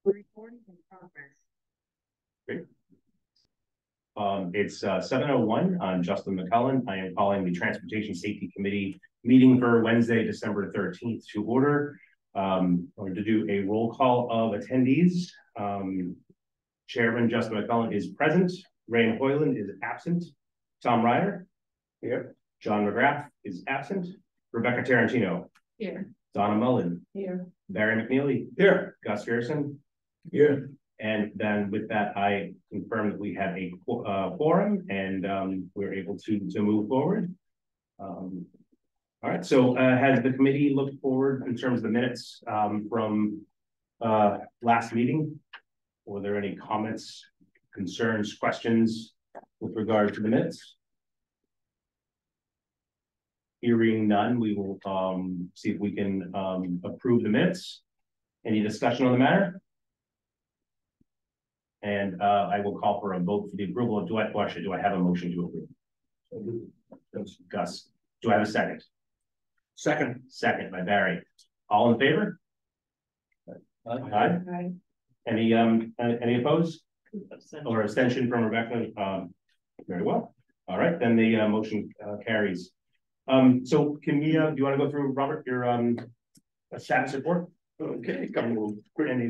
Recording in progress. Great. It's 7:01. I'm Justin McCullen. I am calling the Transportation Safety Committee meeting for Wednesday, December 13th to order. I'm going to do a roll call of attendees. Chairman Justin McCullen is present. Rain Hoyland is absent. Tom Ryder. Here. John McGrath is absent. Rebecca Tarantino. Here. Donna Mullen. Here. Barry McNeely. Here. Gus Gerson. Here. And then with that, I confirm that we have a quorum and we're able to move forward. All right, so has the committee looked forward in terms of the minutes from last meeting? Were there any comments, concerns, questions with regard to the minutes? Hearing none, we will see if we can approve the minutes. Any discussion on the matter? And I will call for a vote for the approval of, do I have a motion to approve? Gus, do I have a second? Second. Second by Barry. All in favor? Aye. Aye. Any opposed? Or abstention from Rebecca? Very well. All right, then the motion carries. So can we, do you want to go through, Robert, your status report? Okay, a couple of quick, Any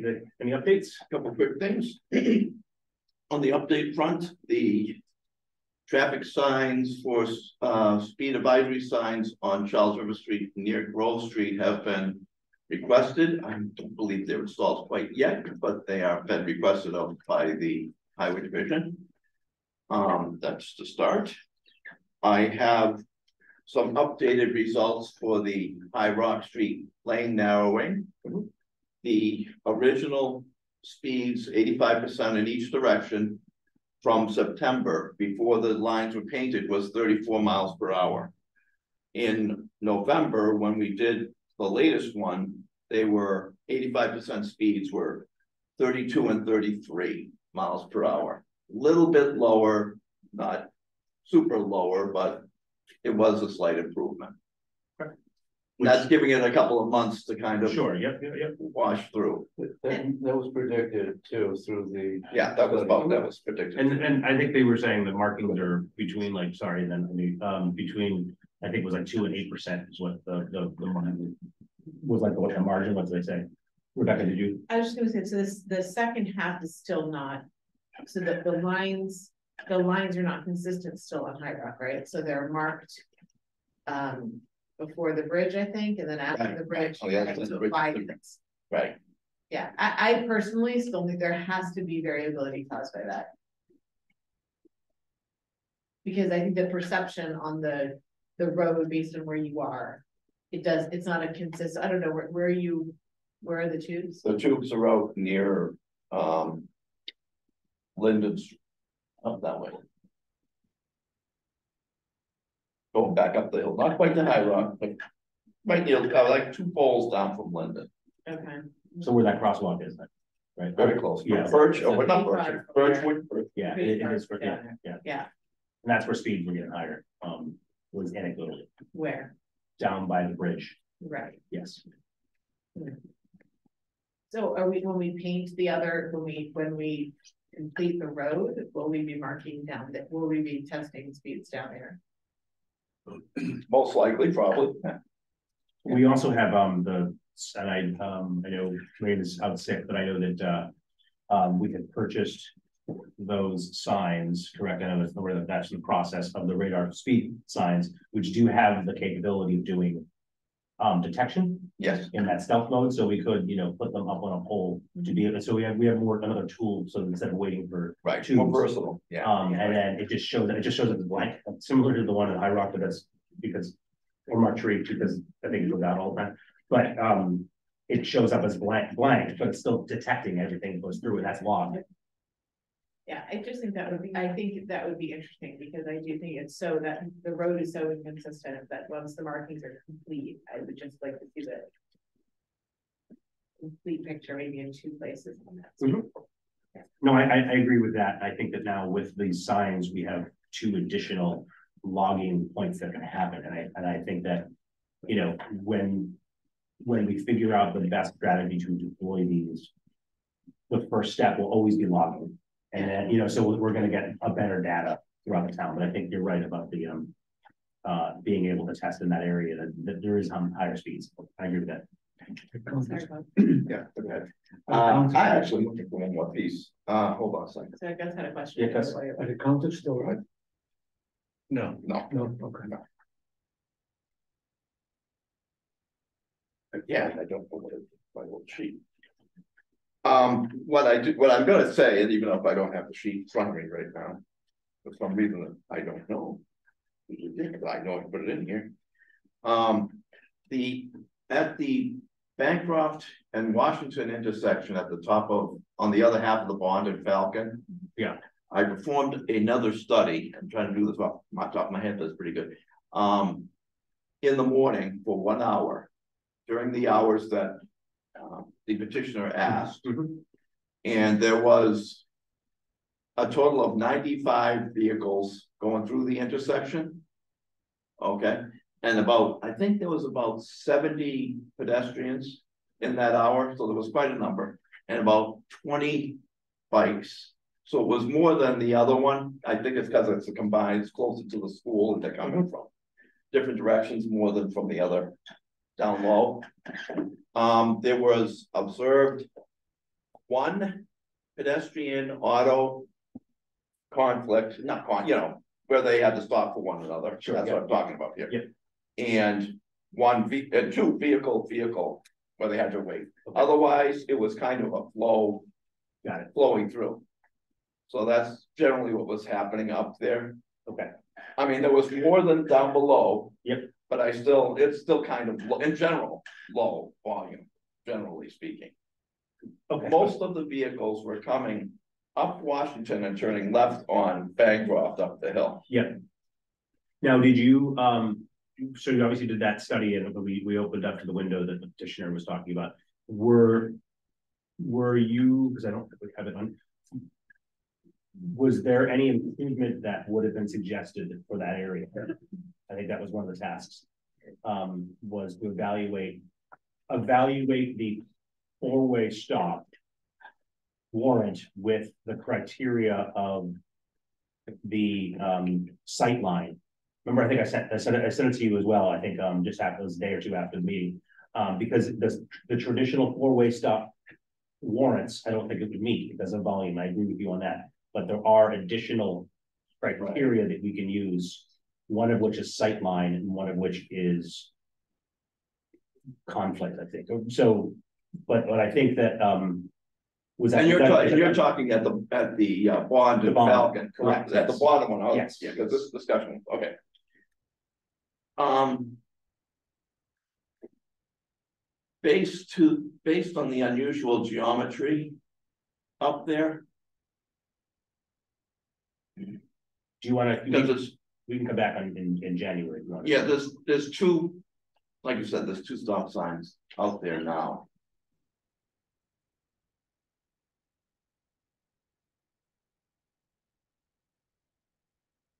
updates? couple of quick things. On the update front, the traffic signs for speed advisory signs on Charles River Street near Grove Street have been requested. I don't believe they're installed quite yet, but they are been requested by the Highway Division. That's the start. I have some updated results for the High Rock Street lane narrowing. The original speeds, 85% in each direction from September, before the lines were painted, was 34 miles per hour. In November, when we did the latest one, they were 85% speeds were 32 and 33 miles per hour. A little bit lower, not super lower, but it was a slight improvement. That's giving it a couple of months to kind of wash through. That was predicted too through the. Yeah, that was predicted. And I think they were saying the markings are between between I think it was like 2 and 8% is what the margin was, like what the margin, what did they say? Rebecca, did you? I was just gonna say, so the second half is still not, so that the lines are not consistent still on High Rock, right? So they're marked before the bridge, I think, and then after the bridge. Oh, yeah, the bridge. Right. Yeah, I personally still think there has to be variability caused by that. Because I think the perception on the road based on where you are, it's not a consistent, I don't know, where are the tubes? The tubes are out near Linden's up that way. Going back up the hill, not quite the High Rock, but right near, like 2 poles down from Linden. Okay. So where that crosswalk is, then, right? Very close. Yeah. Birch, So not Birch, Birchwood. Yeah, it is. Yeah. And that's where speeds were getting higher. Was anecdotally. Where? Down by the bridge. Right. Yes. So are we, when we paint the other, when we complete the road, will we be marking down that, will we be testing speeds down there? Most likely, probably. We also have I know Rain is out sick, but I know that we had purchased those signs, correct? I know that's the process of the radar speed signs, which do have the capability of doing detection. Yes. In that stealth mode, so we could, put them up on a pole to be able. So we have another tool. So instead of waiting for right, tubes, more versatile. Yeah. And then it just shows up as blank, similar to the one in High Rock, but that's or Marquette, because I think it goes out all the time. But it shows up as blank, but it's still detecting everything that goes through, and that's logged. Yeah, I just think that would be, interesting, because I do think it's so that the road is so inconsistent that once the markings are complete, I would just like to see the complete picture maybe in 2 places on that. Yeah. No, I agree with that. I think that now with these signs, we have 2 additional logging points that can happen. And I think that, when we figure out the best strategy to deploy these, the first step will always be logging. And then, you know, so we're gonna get a better data throughout the town, but I think you're right about the, being able to test in that area, that there is higher speeds. I agree with that. Sorry, Bob. Yeah, okay. I actually looking for one more piece. Hold on a second. So Gus had a question. Yeah, Gus. Are the counters still right? No, No, no, okay. again, I don't know what it is, my little sheet. What I'm gonna say, and even if I don't have the sheet in front of me right now, for some reason I don't know. But I know I can put it in here. At the Bancroft and Washington intersection at the top of, on the other half of the Bond and Falcon. Yeah. I performed another study. I'm trying to do this off my top of my head, that's pretty good. In the morning for 1 hour, during the hours that the petitioner asked. And there was a total of 95 vehicles going through the intersection. Okay, and I think there was about 70 pedestrians in that hour, so there was quite a number, and about 20 bikes. So it was more than the other one. I think it's because it's a combined, it's closer to the school and they're coming from different directions more than from the other down low. There was observed one pedestrian auto conflict, where they had to stop for one another. Sure, That's yeah. what I'm talking about here. Yeah. And two vehicle where they had to wait. Okay. Otherwise, it was kind of a flow. Got it. Flowing through. So that's generally what was happening up there. Okay. I mean, there was more than down below. Yep. But it's still kind of, in general, low volume, generally speaking. Okay. Most of the vehicles were coming up Washington and turning left on Bancroft up the hill. Yep. Now, did you, so you obviously did that study and we opened up to the window that the petitioner was talking about. Were you, because I don't think we have it on, was there any improvement that would have been suggested for that area? I think that was one of the tasks, was to evaluate the four-way stop warrant with the criteria of the sight line. Remember, I think I sent it to you as well. I think just after this day or two after the meeting, because the traditional four-way stop warrants, I don't think it would meet because of volume. I agree with you on that, but there are additional criteria that we can use. One of which is sight line, and one of which is conflict. I think so, but I think that was that. And you're talking at the Bond and Falcon, correct? At the bottom one. Yes. Yeah, because this discussion. Okay. Based on the unusual geometry up there. Do you want to? Because we can come back in January. Yeah, there's two, like you said, there's two stop signs out there now.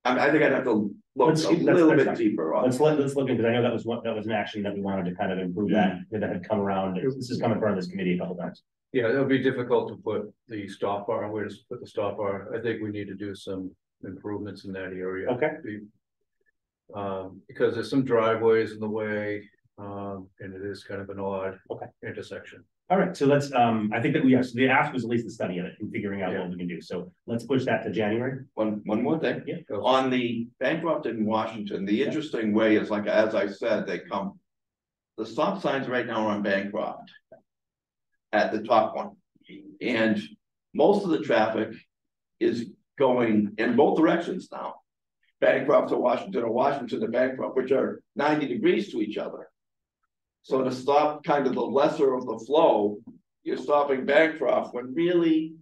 I think I'd have to look a little bit deeper on. Let's look because I know that was an action that we wanted to kind of improve that had come around. This is coming in front of this committee a couple times. Yeah, it'll be difficult to put the stop bar, where to put the stop bar. I think we need to do some improvements in that area. Okay. Because there's some driveways in the way, and it is kind of an odd intersection. All right, so let's, I think that the ask was at least the study of it and figuring out what we can do. So let's push that to January. One more thing. Yeah. On the Bancroft in Washington, the interesting way is, like, as I said, the stop signs right now are on Bancroft at the top one. And most of the traffic is going in both directions now. Bancroft to Washington or Washington to Bancroft, which are 90 degrees to each other. So to stop kind of the lesser of the flow, you're stopping Bancroft when really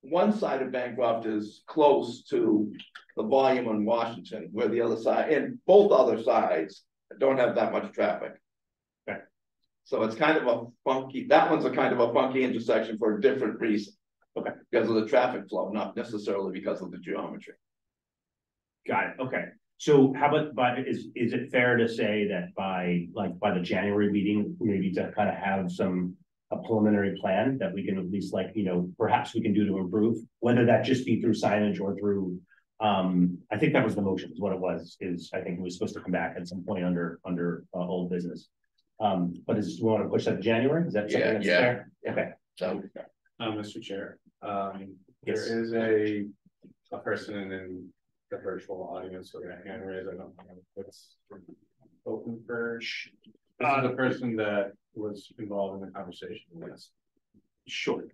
one side of Bancroft is close to the volume on Washington, where the other side, and both other sides don't have that much traffic. Okay. So it's kind of a funky, that one's a kind of a funky intersection for a different reason. Okay. Because of the traffic flow, not necessarily because of the geometry. Got it. Okay. So how about, is it fair to say that by the January meeting, maybe to kind of have some a preliminary plan that we can at least perhaps we can do to improve, whether that just be through signage or through, I think that was the motion is what it was, I think it was supposed to come back at some point under old business. But we want to push that to January? Is that something that's fair? Okay. So, Mr. Chair, Yes. there is a person in the virtual audience with a hand raised. I don't know if it's open for. This is the person that was involved in the conversation. Yes. Sure.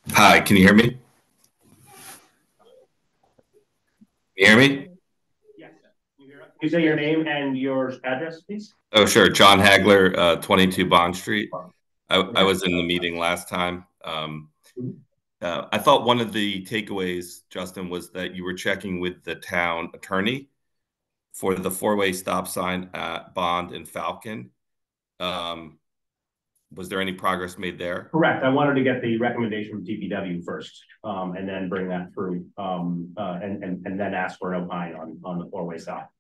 Hi, can you hear me? Can you hear me? Yes. Can you say your name and your address, please? Oh, sure. John Hagler, 22 Bond Street. I was in the meeting last time. I thought one of the takeaways, Justin, was that you were checking with the town attorney for the four-way stop sign at Bond and Falcon. Was there any progress made there? Correct. I wanted to get the recommendation from DPW first, and then bring that through, and then ask for an opine on the four-way stop.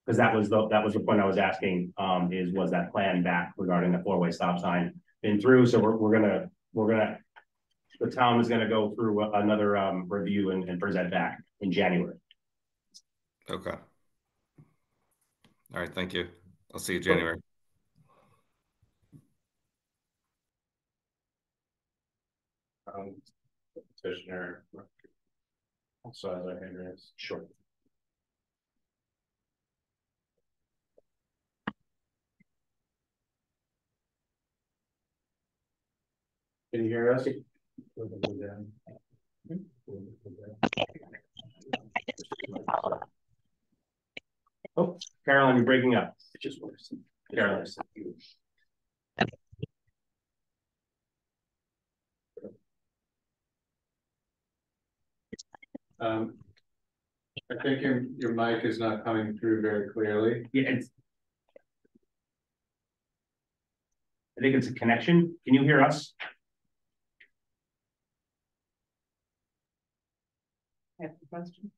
Because that was the point I was asking, was that plan back regarding the four-way stop sign been through? So the town is gonna go through another review and present back in January. Okay. All right, thank you. I'll see you January. Petitioner also has our hand raised. Sure. Can you hear us? Oh, Caroline, you're breaking up. Just Caroline. I think your mic is not coming through very clearly. Yeah, I think it's a connection. Can you hear us? I have a question.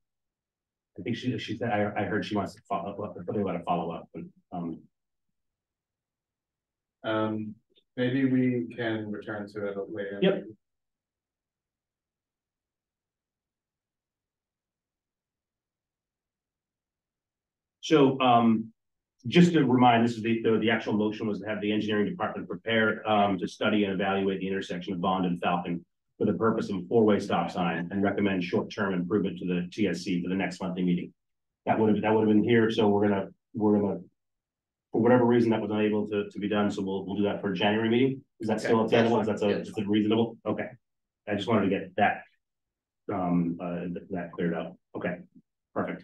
I think she said, I heard she wants to follow up, but they want to follow up. But, maybe we can return to it later. Yep. So, just to remind, this is the actual motion was to have the engineering department prepare to study and evaluate the intersection of Bond and Falcon for the purpose of a four-way stop sign and recommend short-term improvement to the TSC for the next monthly meeting. That would have been here. So we're gonna for whatever reason that was unable to be done. So we'll do that for January meeting. Is that still attainable? Is that reasonable? Okay. I just wanted to get that that cleared up. Okay, perfect.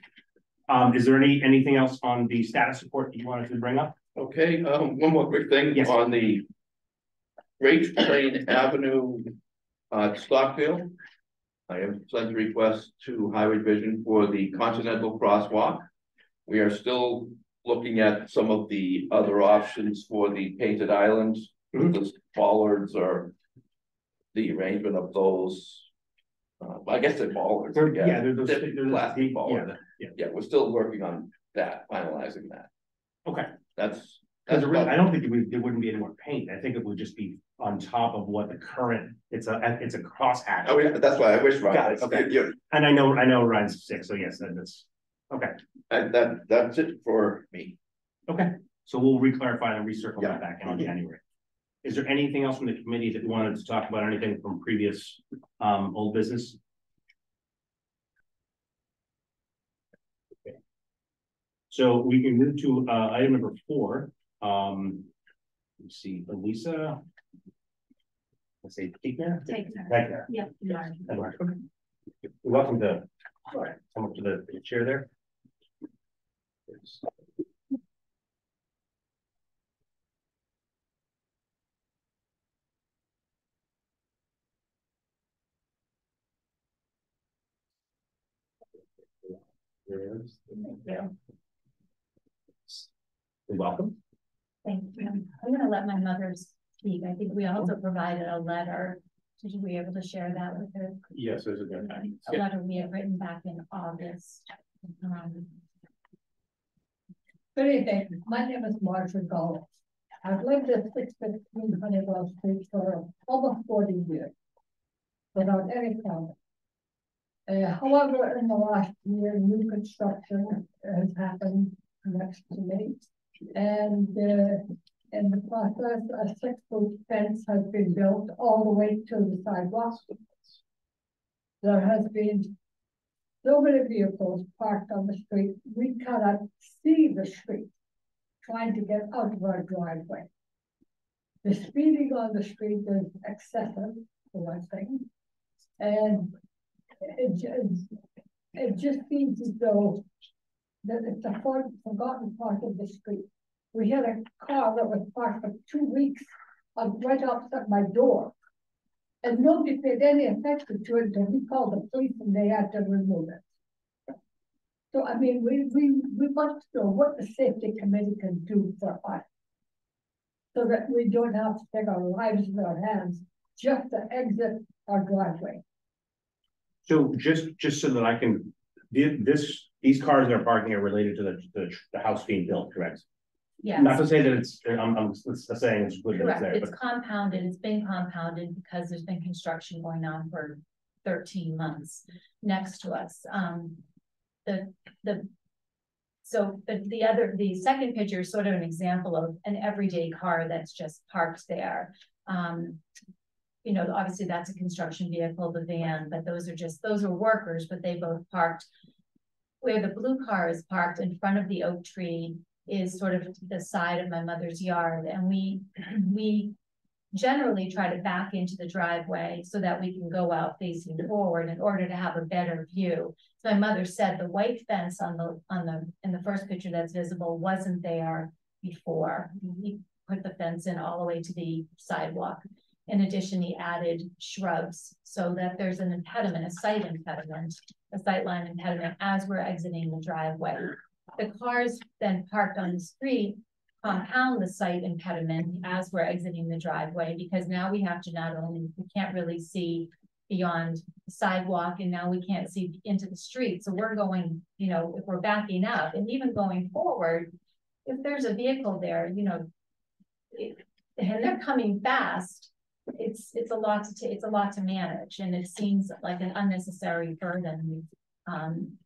Is there anything else on the status report that you wanted to bring up? okay, one more quick thing. Yes. On the Great Plain Avenue, Stockfield. I have sent a request to Highway Division for the Continental Crosswalk. We are still looking at some of the other options for the painted islands, the bollards or the arrangement of those. I guess they're bollards. Yeah, they're plastic bollards. Yeah, we're still working on that, finalizing that. Okay. That's I don't think there wouldn't be any more paint. I think it would just be on top of what the current. It's a crosshatch. Oh, yeah, that's why I wish. Got it. Okay. Yeah. And I know Ryan's sick, so yes, that's okay. And that's it for me. Okay, so we'll re-clarify and recircle that back in on Mhm. January. Is there anything else from the committee that you wanted to talk about? Anything from previous old business? Okay. So we can move to item number 4. Let's see, Elisa. Let's say take care. Yeah. You're welcome to come up to the chair there. Yeah. You're welcome. Thank you. I'm going to let my mother speak. I think we also provided a letter. Should we be able to share that with her? Yes, there's a good time. A letter we had written back in August Good evening, my name is Marjorie Gall. I've lived at 615 Honeywell Street for almost 40 years without any problem. However, in the last year, new construction has happened next to me. And in the process, a 6-foot fence has been built all the way to the sidewalk. There has been so many vehicles parked on the street, we cannot see the street trying to get out of our driveway. The speeding on the street is excessive, for one thing. And it just seems as though that it's a forgotten part of the street. We had a car that was parked for 2 weeks right opposite my door. And nobody paid any attention to it until we called the police and they had to remove it. So, I mean, we must know what the safety committee can do for us so that we don't have to take our lives in our hands just to exit our driveway. So just so that I can, these cars that are parking are related to the house being built, correct? Yes. Not to say that it's, I'm saying it's good that it's Correct. there, It's but compounded. It's been compounded because there's been construction going on for 13 months next to us. The second picture is sort of an example of an everyday car that's just parked there. You know, obviously that's a construction vehicle, the van, but those are workers, but they both parked. Where the blue car is parked in front of the oak tree is sort of the side of my mother's yard, and we generally try to back into the driveway so that we can go out facing forward in order to have a better view. So my mother said the white fence in the first picture that's visible wasn't there before. He put the fence in all the way to the sidewalk. In addition, he added shrubs so that there's an impediment, a sightline impediment as we're exiting the driveway. The cars then parked on the street compound the sight impediment as we're exiting the driveway, because now we have to we can't really see beyond the sidewalk, and now we can't see into the street. So we're going, you know, if we're backing up and even going forward, if there's a vehicle there, you know, and they're coming fast, it's a lot to manage, and it seems like an unnecessary burden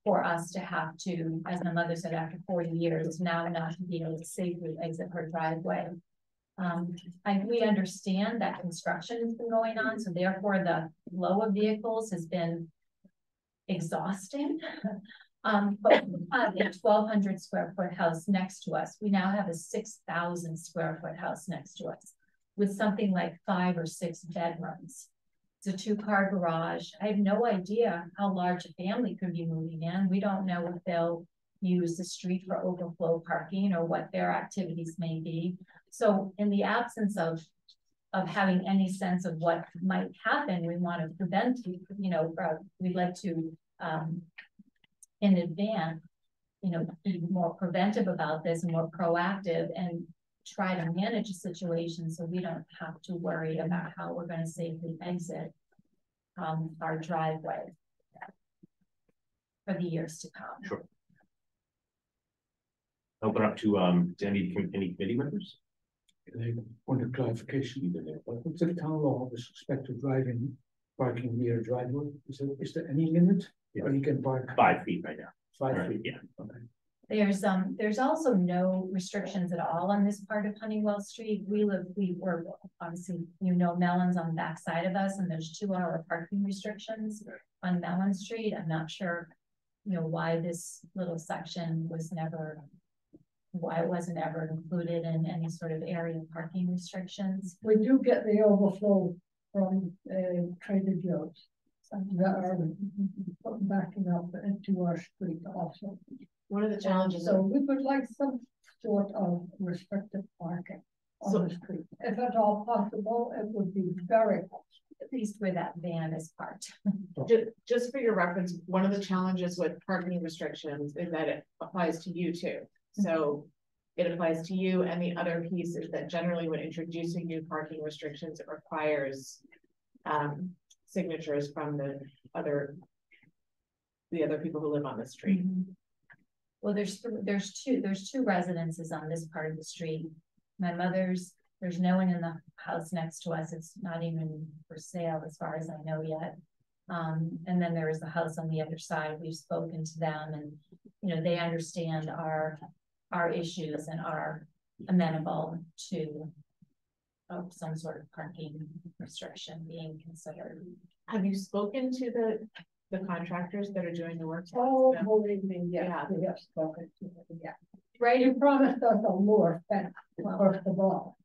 for us to have to, as my mother said, after 40 years now not to be able to safely exit her driveway. We understand that construction has been going on, so therefore the flow of vehicles has been exhausting. But we have a 1,200 square foot house next to us. We now have a 6,000 square foot house next to us with something like 5 or 6 bedrooms. It's a 2-car garage. I have no idea how large a family could be moving in. We don't know if they'll use the street for overflow parking or what their activities may be. So in the absence of having any sense of what might happen, we want to prevent, you know, we'd like to, in advance, you know, be more preventive about this and more proactive and try to manage a situation so we don't have to worry about how we're going to safely exit our driveway for the years to come. sure. Open up to any committee members. Point of clarification, what's the town law with respect to parking near driveway? Is there any limit? Yeah. Or you can park 5 feet right now. 5 feet? Yeah. Okay. There's also no restrictions at all on this part of Honeywell Street. We were obviously, you know, Mellon's on the back side of us, and there's 2-hour parking restrictions on Mellon Street. I'm not sure, you know, why this little section why it wasn't ever included in any sort of area parking restrictions. We do get the overflow from Trader Joe's that are backing up into our street also. One of the challenges. So we would like some sort of restricted parking on the street. If at all possible, it would be very possible. At least where that van is parked. Just for your reference, one of the challenges with parking restrictions is that it applies to you too. So it applies to you, and the other piece is that generally when introducing new parking restrictions, it requires signatures from the other people who live on the street. Well, there's two residences on this part of the street. My mother's, there's no one in the house next to us. It's not even for sale as far as I know yet. And then there is the house on the other side. We've spoken to them and, you know, they understand our issues and are amenable to some sort of parking restriction being considered. Have you spoken to the contractors that are doing the work? Oh, believe me, yes, Yeah. we have spoken to them, yeah. Right, You promised us a more fence, first of all.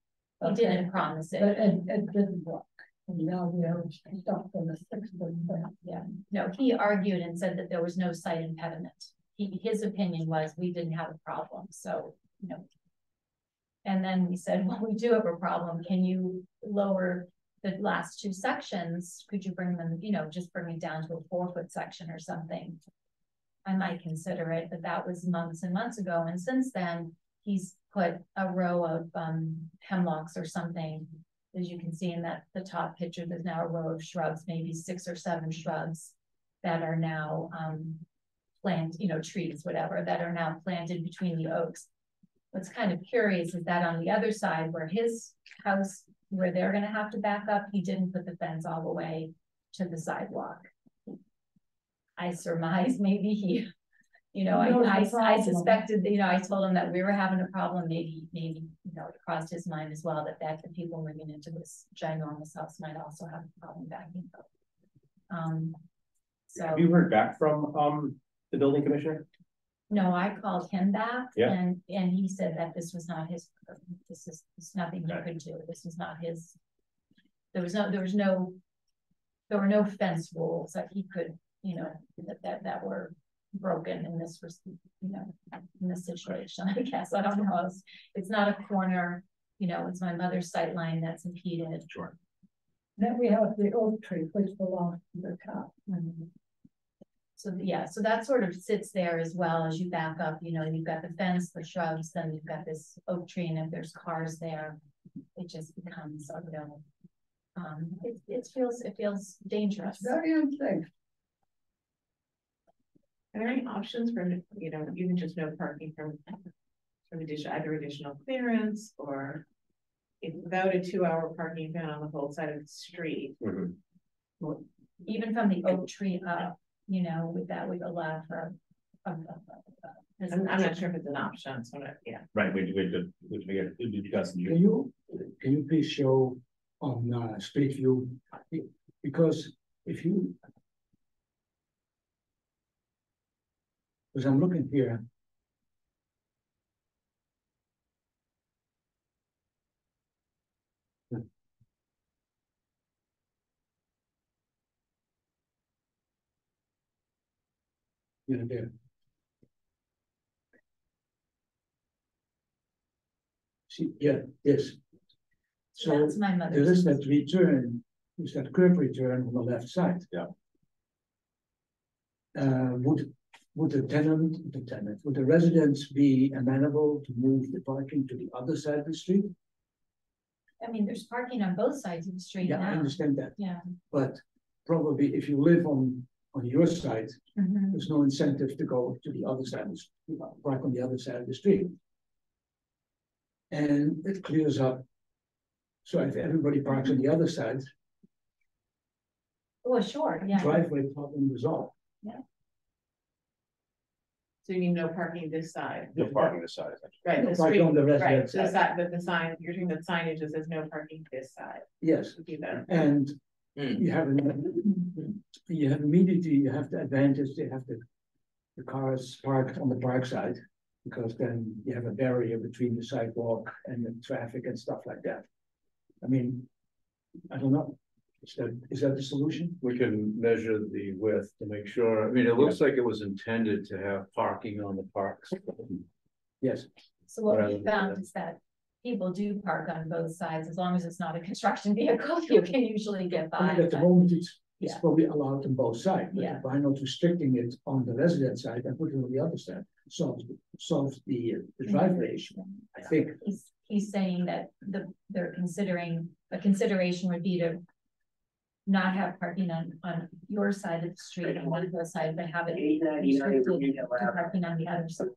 he didn't promise But it. it didn't work. And now we are stuck in the 6-foot fence. Yeah, no, he argued and said that there was no site impediment. His opinion was we didn't have a problem, so, you know. And then we said, well, we do have a problem. Can you lower the last two sections? Could you bring them, you know, just bring it down to a 4-foot section or something? I might consider it, but that was months and months ago. And since then, he's put a row of hemlocks or something. As you can see in the top picture, there's now a row of shrubs, maybe 6 or 7 shrubs that are now trees, whatever, that are now planted between the oaks. What's kind of curious is that on the other side where his house, where they're gonna have to back up, he didn't put the fence all the way to the sidewalk. I surmise maybe he, you know, I suspected, you know, I told him that we were having a problem, maybe, you know, it crossed his mind as well that the people moving into this ginormous house might also have a problem backing up. So. Have you heard back from the building commissioner? No, I called him back. Yeah. And he said that this was not his, it's nothing he could do. This was not his. There were no fence rules that he could, you know, that were broken in this, you know, in this situation, I guess. I don't know. It's not a corner, you know, it's my mother's sight line that's impeded. Sure. Then we have the oak tree, which belongs to the town. Mm-hmm. So yeah, so that sort of sits there as well as you back up, you know, you've got the fence, the shrubs, then you've got this oak tree, and if there's cars there, it just becomes, you know, it feels dangerous. Very unsafe. Are there any options for, you know, even just no parking from either additional clearance or without a 2-hour parking ban on the whole side of the street? Mm-hmm. Even from the oak tree up, you know, that would allow for. I'm not sure if it's an option, so yeah. Right, we discussed. Can you please show on Street View, because if you. Because I'm looking here. Yeah, there. See, yeah, yes. So That's my there mother's. is that return, is that curve return on the left side. Yeah. Would the residents be amenable to move the parking to the other side of the street? I mean, there's parking on both sides of the street Yeah, I now. understand that. Yeah. But probably if you live on your side, Mhm. there's no incentive to go to the other side, park on the other side of the street. And it clears up. So if everybody parks on the other side, Oh, sure, yeah. driveway problem resolved. So you mean no parking this side? No parking this side. Right, the Park street, on the right, residence the side. side, but the sign, you're doing the signage that says no parking this side. Yes, Would be better. and Hmm. you have immediately, you have the advantage, they have the cars parked on the park side, because then you have a barrier between the sidewalk and the traffic and stuff like that. I mean, I don't know, is that the solution? We can measure the width to make sure, I mean, it looks like it was intended to have parking on the parks. Yes, So what Rather we than found that. is that people do park on both sides, as long as it's not a construction vehicle, you can usually get I by. mean, at the but- moment, it's Yeah. probably allowed on both sides, Yeah. but by not restricting it on the resident side and putting it on the other side, solves the driveway issue, I think. He's saying that they're considering, a consideration would be to not have parking on your side of the street on one of those sides, but have it restricted to parking on the other side.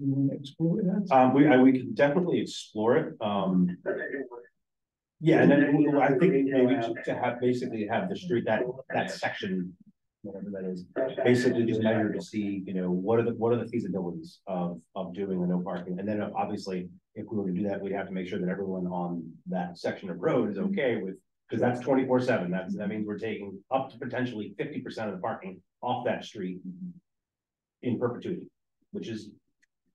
You want to explore that? We could definitely explore it. Yeah, and then I think maybe to have basically have the street that section, whatever that is, basically just measure to see, you know, what are the feasibilities of doing the no parking, and then obviously if we were to do that, we'd have to make sure that everyone on that section of road is okay with, because that's 24/7. That means we're taking up to potentially 50% of the parking off that street in perpetuity, which is.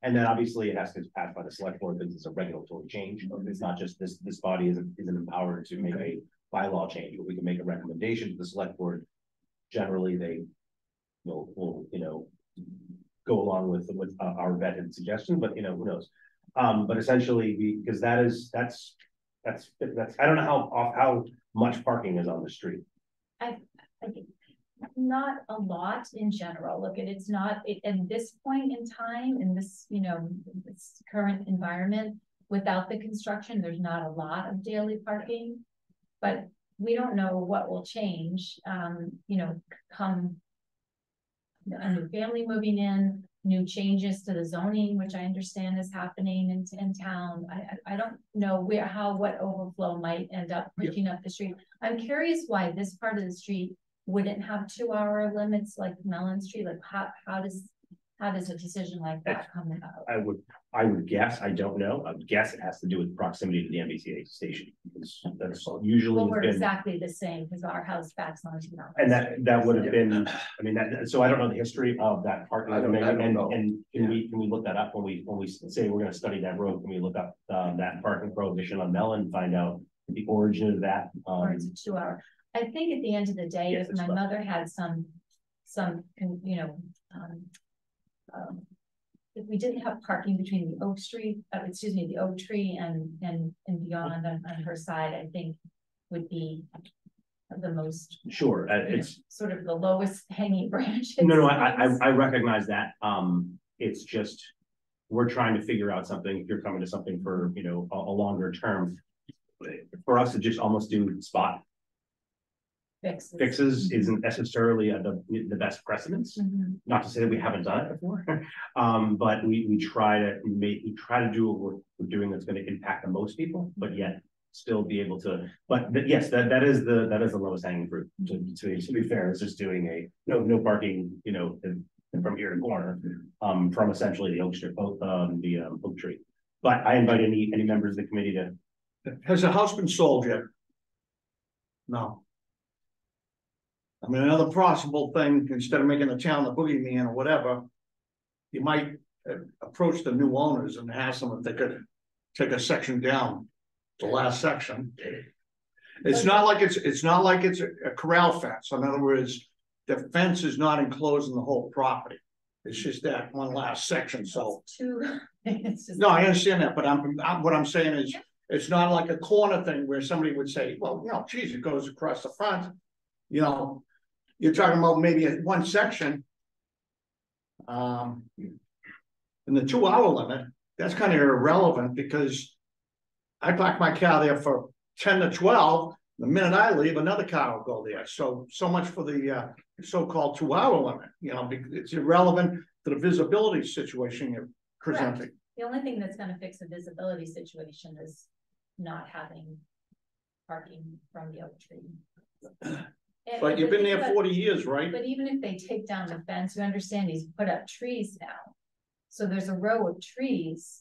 And then obviously it has to pass by the select board because it's a regulatory change. It's not just this body isn't empowered to make a bylaw change, but we can make a recommendation to the select board. Generally, they will go along with our vetted suggestion, but who knows? But essentially, because that's I don't know how much parking is on the street. I not a lot in general. Look, it's not at this point in time, in this, this current environment, without the construction, there's not a lot of daily parking, but we don't know what will change, come a new family moving in, new changes to the zoning, which I understand is happening in town. I don't know what overflow might end up pushing up the street. I'm curious why this part of the street wouldn't have 2-hour limits like Mellon Street. Like how does a decision like that come about? I would guess, I don't know. I would guess it has to do with proximity to the MBTA station, because that's usually we're exactly the same because our house backs onto that. And that would have been, I mean, so I don't know the history of that parking. And can we look that up when we say we're going to study that road? Can we look up that parking prohibition on Mellon and find out the origin of that? Or it's a 2-hour. I think at the end of the day, yes, if my mother had if we didn't have parking between the Oak Tree and beyond on her side, I think would be the most sure. It's sort of the lowest hanging branch. No, I recognize that. It's just we're trying to figure out something. If you're coming to something for a longer term, for us to just almost do spot fixes isn't necessarily the best precedence. Not to say that we haven't done it before, but we try to do what we're doing that's going to impact the most people, but yet still be able to. But yes, that is the lowest hanging fruit. To be fair, it's just doing a no parking, from here to corner, from essentially the Oak Tree. But I invite any members of the committee to. Has the house been sold yet? No. I mean, another possible thing, instead of making the town the boogeyman or whatever, you might approach the new owners and ask them if they could take a section down, the last section. It's not like it's a corral fence. In other words, the fence is not enclosing the whole property. It's just that one last section. So no, I understand that, but what I'm saying is it's not like a corner thing where somebody would say, well, geez, it goes across the front. You're talking about maybe one section. In the 2-hour limit, that's kind of irrelevant because I park my car there for 10 to 12. The minute I leave, another car will go there. So much for the so-called 2-hour limit. It's irrelevant to the visibility situation you're presenting. Correct. The only thing that's going to fix the visibility situation is not having parking from the Oak Tree. But you've been there 40 years, right? But even if they take down the fence, you understand he's put up trees now. So there's a row of trees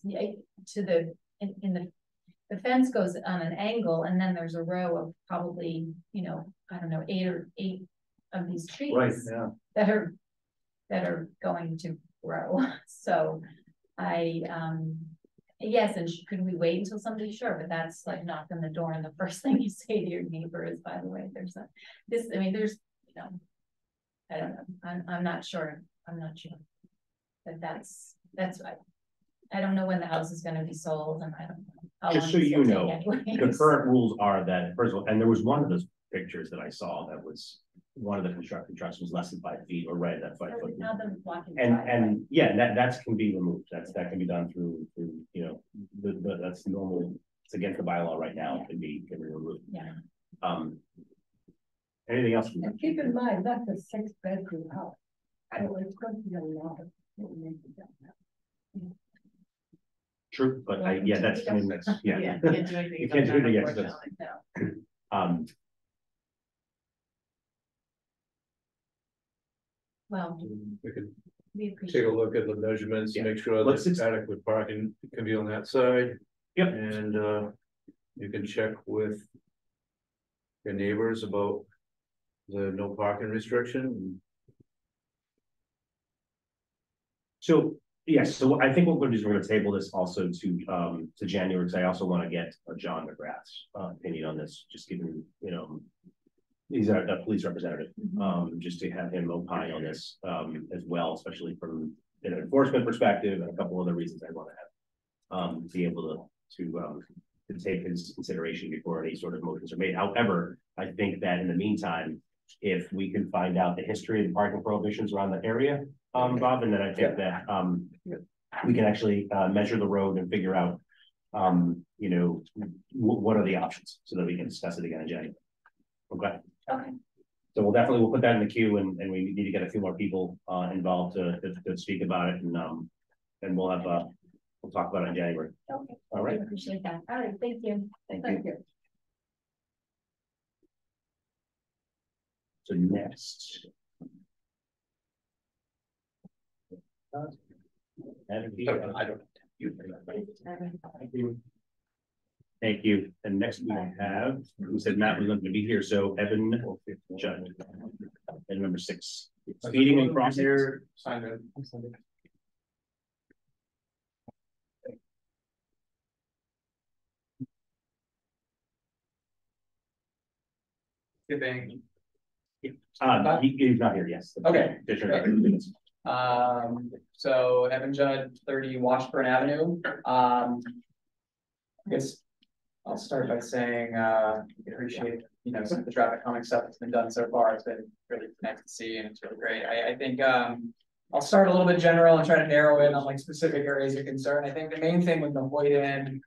to the fence goes on an angle, and then there's a row of probably, I don't know, eight of these trees, right? Yeah. that are going to grow. So yes, and could we wait until somebody? Sure, but that's like knock on the door, and the first thing you say to your neighbor is, "By the way, there's I don't know. I'm not sure. I'm not sure. But that's I don't know when the house is going to be sold, and I don't know how just so you know, the current rules are that, first of all, and there was one of those pictures that I saw that was one of the construction trucks was less than 5 feet or right at that 5 foot. Now them walking. And yeah, that can be removed. That can be done through, you know, that's normal. It's against the bylaw right now. It can be removed. Yeah. Anything else? And keep in mind, that's a 6-bedroom house. So it's going to be a lot of. True, but yeah, that's, I mean, that's, yeah. Yeah, you can't do anything. You can't do about it, that, yes, unfortunately. Well, We could we take appreciate. a look at the measurements, Yeah. make sure Let's that adequate parking can be on that side. Yep. And you can check with your neighbors about the no parking restriction. So, yes, so I think what we're gonna do is we're gonna table this also to January, because I also want to get John McGrath's opinion on this, just given, you know, he's a police representative, just to have him opine on this as well, especially from an enforcement perspective and a couple other reasons I want to have be able to take his consideration before any sort of motions are made. However, I think that in the meantime, if we can find out the history of the parking prohibitions around the area, Bob, and then I think that we can actually measure the road and figure out, you know, what are the options so that we can discuss it again in January. Okay. Okay. So we'll put that in the queue, and we need to get a few more people involved to speak about it, and we'll have we'll talk about it in January. Okay. All right. I appreciate that. All right, thank you. Thank you. So next. I don't. Thank you. And next we have, who said Matt was going to be here, so Evan Judd. And number 6. Speeding and crossing. Skipping. He's not here, yes. Okay. Sure. So Evan Judd, 30 Washburn Avenue. I guess I'll start by saying, we appreciate, you know, some of the traffic calming stuff that's been done so far. It's been really nice to see, and it's really great. I think, I'll start a little bit general and try to narrow in on like specific areas of concern. I think the main thing with the Hoyden,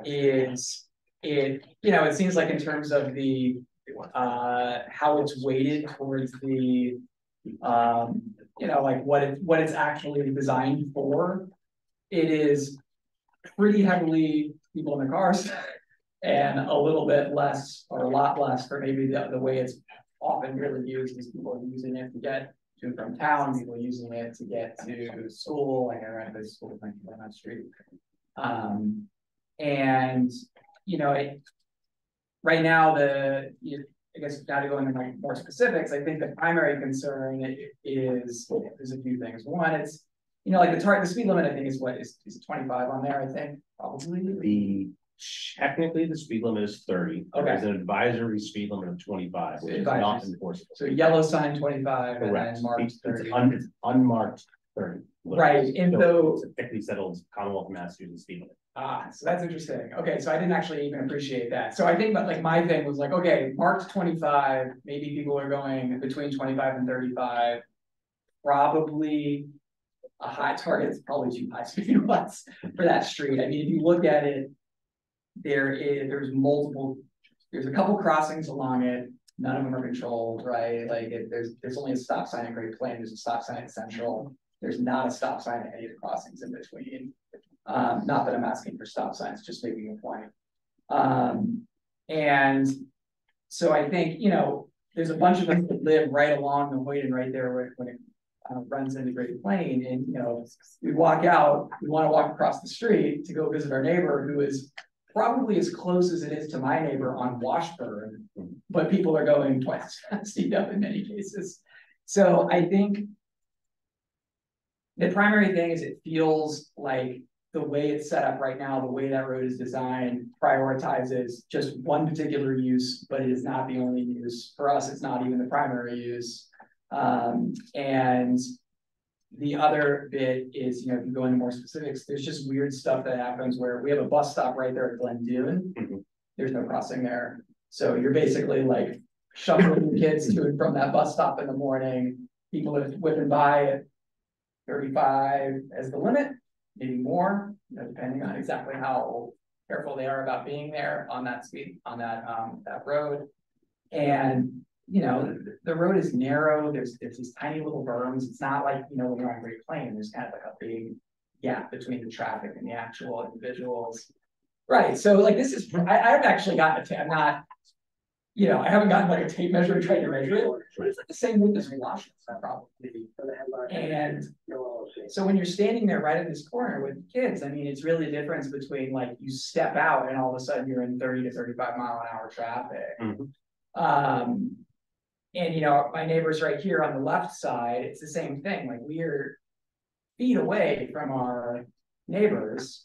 is it, you know, it seems like in terms of the, how it's weighted towards the, you know, like what it's actually designed for. It is pretty heavily people in their cars and a little bit less or a lot less for maybe the way it's often really used is people using it to get to and from town, people using it to get to school. Like I ran to school on that street. And you know, right now I guess now to go into like more specifics, I think the primary concern is there's a few things. One, it's, you know, like the speed limit, I think is 25 on there, I think, probably. Technically, the speed limit is 30. Okay. There's an advisory speed limit of 25, which is not enforceable. So yellow sign 25 Correct. and then marked 30. It's unmarked 30. Right, and so it's a thickly settled Commonwealth of Massachusetts speed limit. So that's interesting. Okay, so I didn't actually even appreciate that. So I think that like my thing was like, okay, marked 25, maybe people are going between 25 and 35. Probably a high target is probably too high speed limits for that street. I mean, if you look at it, there's a couple crossings along it. None of them are controlled, right? Like there's only a stop sign at Great Plains, there's a stop sign at Central. There's not a stop sign at any of the crossings in between. Not that I'm asking for stop signs, just making a point. And so I think, you know, there's a bunch of us that live right along the Hoyden right there when it runs into Great Plain. And, you know, we walk out, we want to walk across the street to go visit our neighbor who is probably as close as it is to my neighbor on Washburn, but people are going twice as fast in many cases. So I think the primary thing is it feels like the way it's set up right now, the way that road is designed, prioritizes just one particular use, but it is not the only use. For us, it's not even the primary use. And the other bit is, you know, if you go into more specifics, there's just weird stuff that happens where we have a bus stop right there at Glen Dune. There's no crossing there. So you're basically like shuffling kids to and from that bus stop in the morning. People are whipping by at 35 as the limit, maybe more, you know, depending on exactly how careful they are about being there on that speed, on that road. And, you know, the road is narrow, there's these tiny little berms. It's not like, you know, when you're on Great Plain, there's kind of like a big gap between the traffic and the actual individuals. Right, so like this is, I've actually gotten I'm not, you know, I haven't gotten like a tape measure and tried to measure it, but it's like the same width as Washington, probably. And so when you're standing there right in this corner with kids, I mean, it's really a difference between like you step out and all of a sudden you're in 30 to 35 mile an hour traffic. And you know, my neighbors right here on the left side, it's the same thing. Like we are feet away from our neighbors,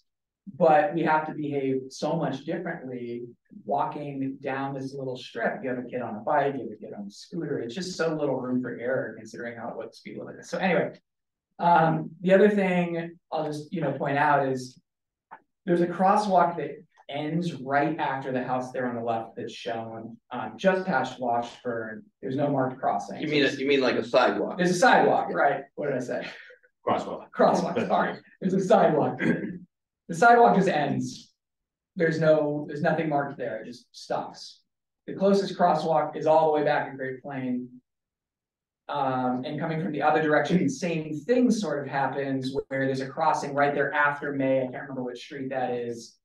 but we have to behave so much differently walking down this little strip. You have a kid on a bike, you have a kid on a scooter. It's just so little room for error considering what the speed limit is. So anyway, the other thing I'll just, you know, point out is there's a crosswalk that ends right after the house there on the left that's shown, just past Washburn. There's no marked crossing. You mean like a sidewalk? There's a sidewalk, right? What did I say? Crosswalk. Crosswalk, sorry. There's a sidewalk. The sidewalk just ends. There's nothing marked there, it just stops. The closest crosswalk is all the way back in Great Plain. And coming from the other direction, the same thing sort of happens where there's a crossing right there after May. I can't remember which street that is.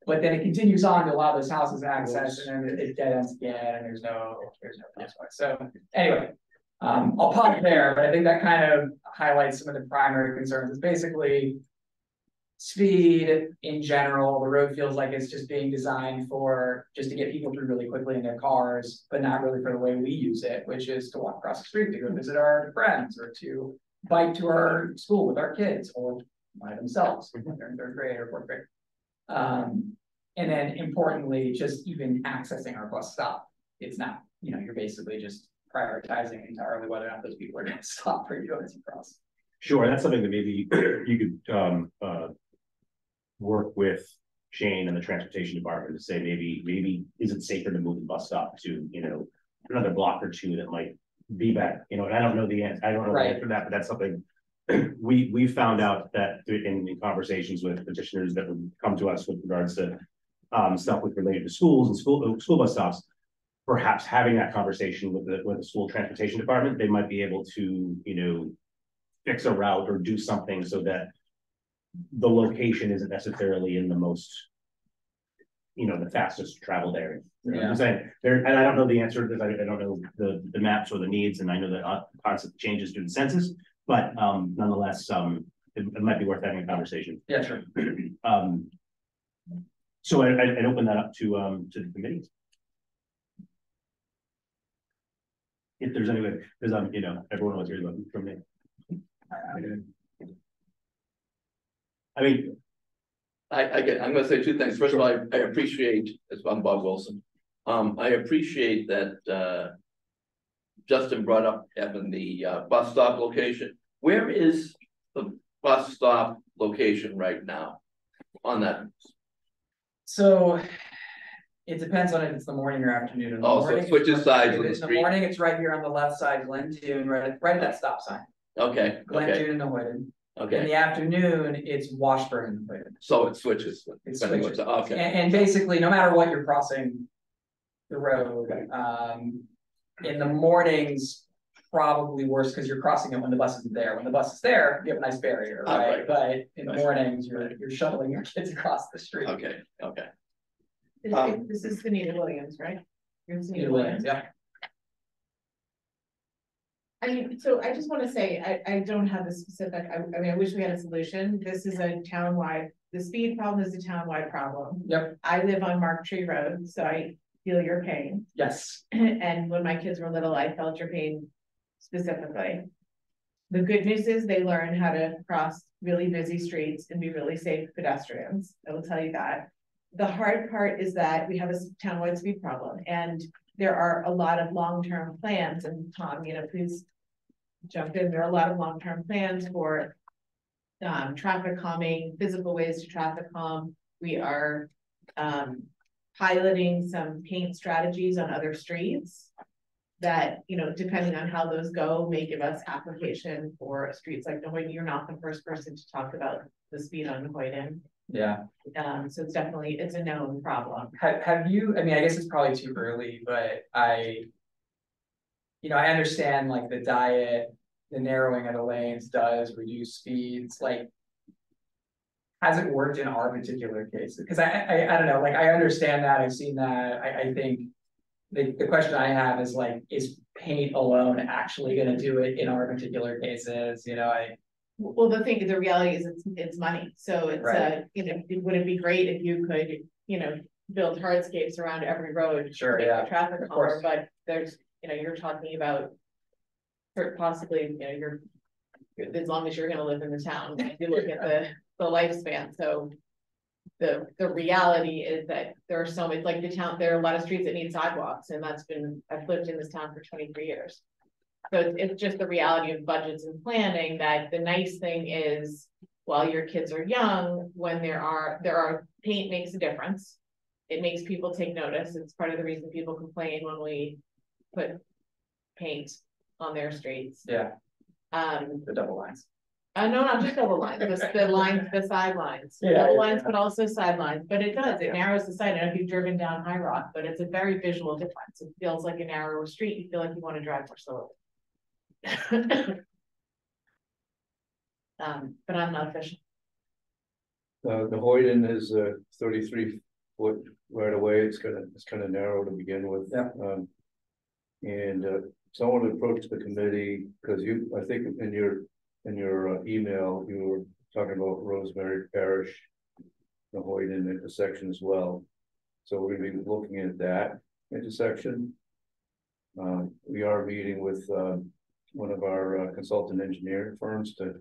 But then it continues on to allow those houses access, and then it dead ends again, and there's no crosswalk. So anyway, I'll pause there, but I think that kind of highlights some of the primary concerns. It's basically speed in general. The road feels like it's just being designed for just to get people through really quickly in their cars, but not really for the way we use it, which is to walk across the street to go visit our friends or to bike to our school with our kids or by themselves when they're in 3rd grade or 4th grade. And then importantly, just even accessing our bus stop. It's not, you know, you're basically just prioritizing entirely whether or not those people are going to stop for you to cross. Sure, that's something that maybe you could work with Shane and the transportation department to say maybe is it safer to move the bus stop to, you know, another block or two that might be better, you know, and I don't know the answer. I don't know the answer to that, but that's something we found out that in conversations with petitioners that would come to us with regards to stuff with related to schools and school bus stops. Perhaps having that conversation with the school transportation department, they might be able to, you know, fix a route or do something so that the location isn't necessarily in the most, you know, the fastest traveled area. You know what I'm saying? And I don't know the answer because I don't know the maps or the needs, and I know that concept changes through the census, but nonetheless, it might be worth having a conversation. Yeah, sure. So I'd open that up to the committee. If there's any way, because you know, everyone wants to hear from me. I mean, I'm going to say two things. First of all, I appreciate, I'm Bob Wilson. I appreciate that Justin brought up having the bus stop location. Where is the bus stop location right now on that? So it depends on if it's the morning or afternoon. In the morning, so it switches sides of the in street. the morning, it's right here on the left side, Glen Dune, right at that stop sign. Okay. Glen Dune and Hoyden. Okay. In the afternoon, it's Washburn and Hoyden. So it switches. It switches. Okay. And basically, no matter what you're crossing the road, in the mornings, probably worse because you're crossing it when the bus isn't there. When the bus is there, you have a nice barrier, right? But in the mornings, you're shuttling your kids across the street. Okay. Okay. This is Sunita Williams, right? You're Sunita Williams, yeah. I mean, so I just want to say, I don't have the specific, I mean, I wish we had a solution. This is a townwide, the speed problem is a townwide problem. Yep. I live on Mark Tree Road, so I feel your pain. Yes. And when my kids were little, I felt your pain specifically. The good news is they learn how to cross really busy streets and be really safe pedestrians. I will tell you that. The hard part is that we have a townwide speed problem, and there are a lot of long-term plans, and Tom, you know, please jump in. There are a lot of long-term plans for traffic calming, physical ways to traffic calm. We are piloting some paint strategies on other streets. that, you know, depending on how those go, may give us application for streets like Nahoyden. You're not the first person to talk about the speed on Nahoyden. Yeah. So it's definitely, it's a known problem. Have you, I mean, I guess it's probably too early, but I understand like the narrowing of the lanes does reduce speeds, like, has it worked in our particular case? Because I don't know, like, I understand that, I've seen that, I think the question I have is like, is paint alone actually gonna do it in our particular cases, you know, Well, the reality is it's money, so it's Right. you know, it wouldn't be great if you could, you know, build hardscapes around every road. Sure, make yeah, the traffic of course. calmer, but there's, you know, you're talking about possibly, you know, you're as long as you're gonna live in the town, if you look at the lifespan, so the reality is that there are so many, like the town, there are a lot of streets that need sidewalks, and I've lived in this town for 23 years. So it's just the reality of budgets and planning, that the nice thing is, while your kids are young, when there are paint makes a difference. It makes people take notice. It's part of the reason people complain when we put paint on their streets. Yeah. The double lines. No, not just double lines, the lines, the sidelines, Yeah, double yeah, lines, yeah. but also sidelines, but it does, it narrows the sight. I don't know if you've driven down High Rock, but it's a very visual difference. It feels like a narrower street. You feel like you want to drive more slowly. But I'm not official. The Hoyden is a 33-foot right away. It's kind of narrow to begin with. Yeah. And someone approached the committee because I think in your email you were talking about Rosemary Parish, the Hoyden intersection as well. So we're going to be looking at that intersection. We are meeting with one of our consultant engineering firms to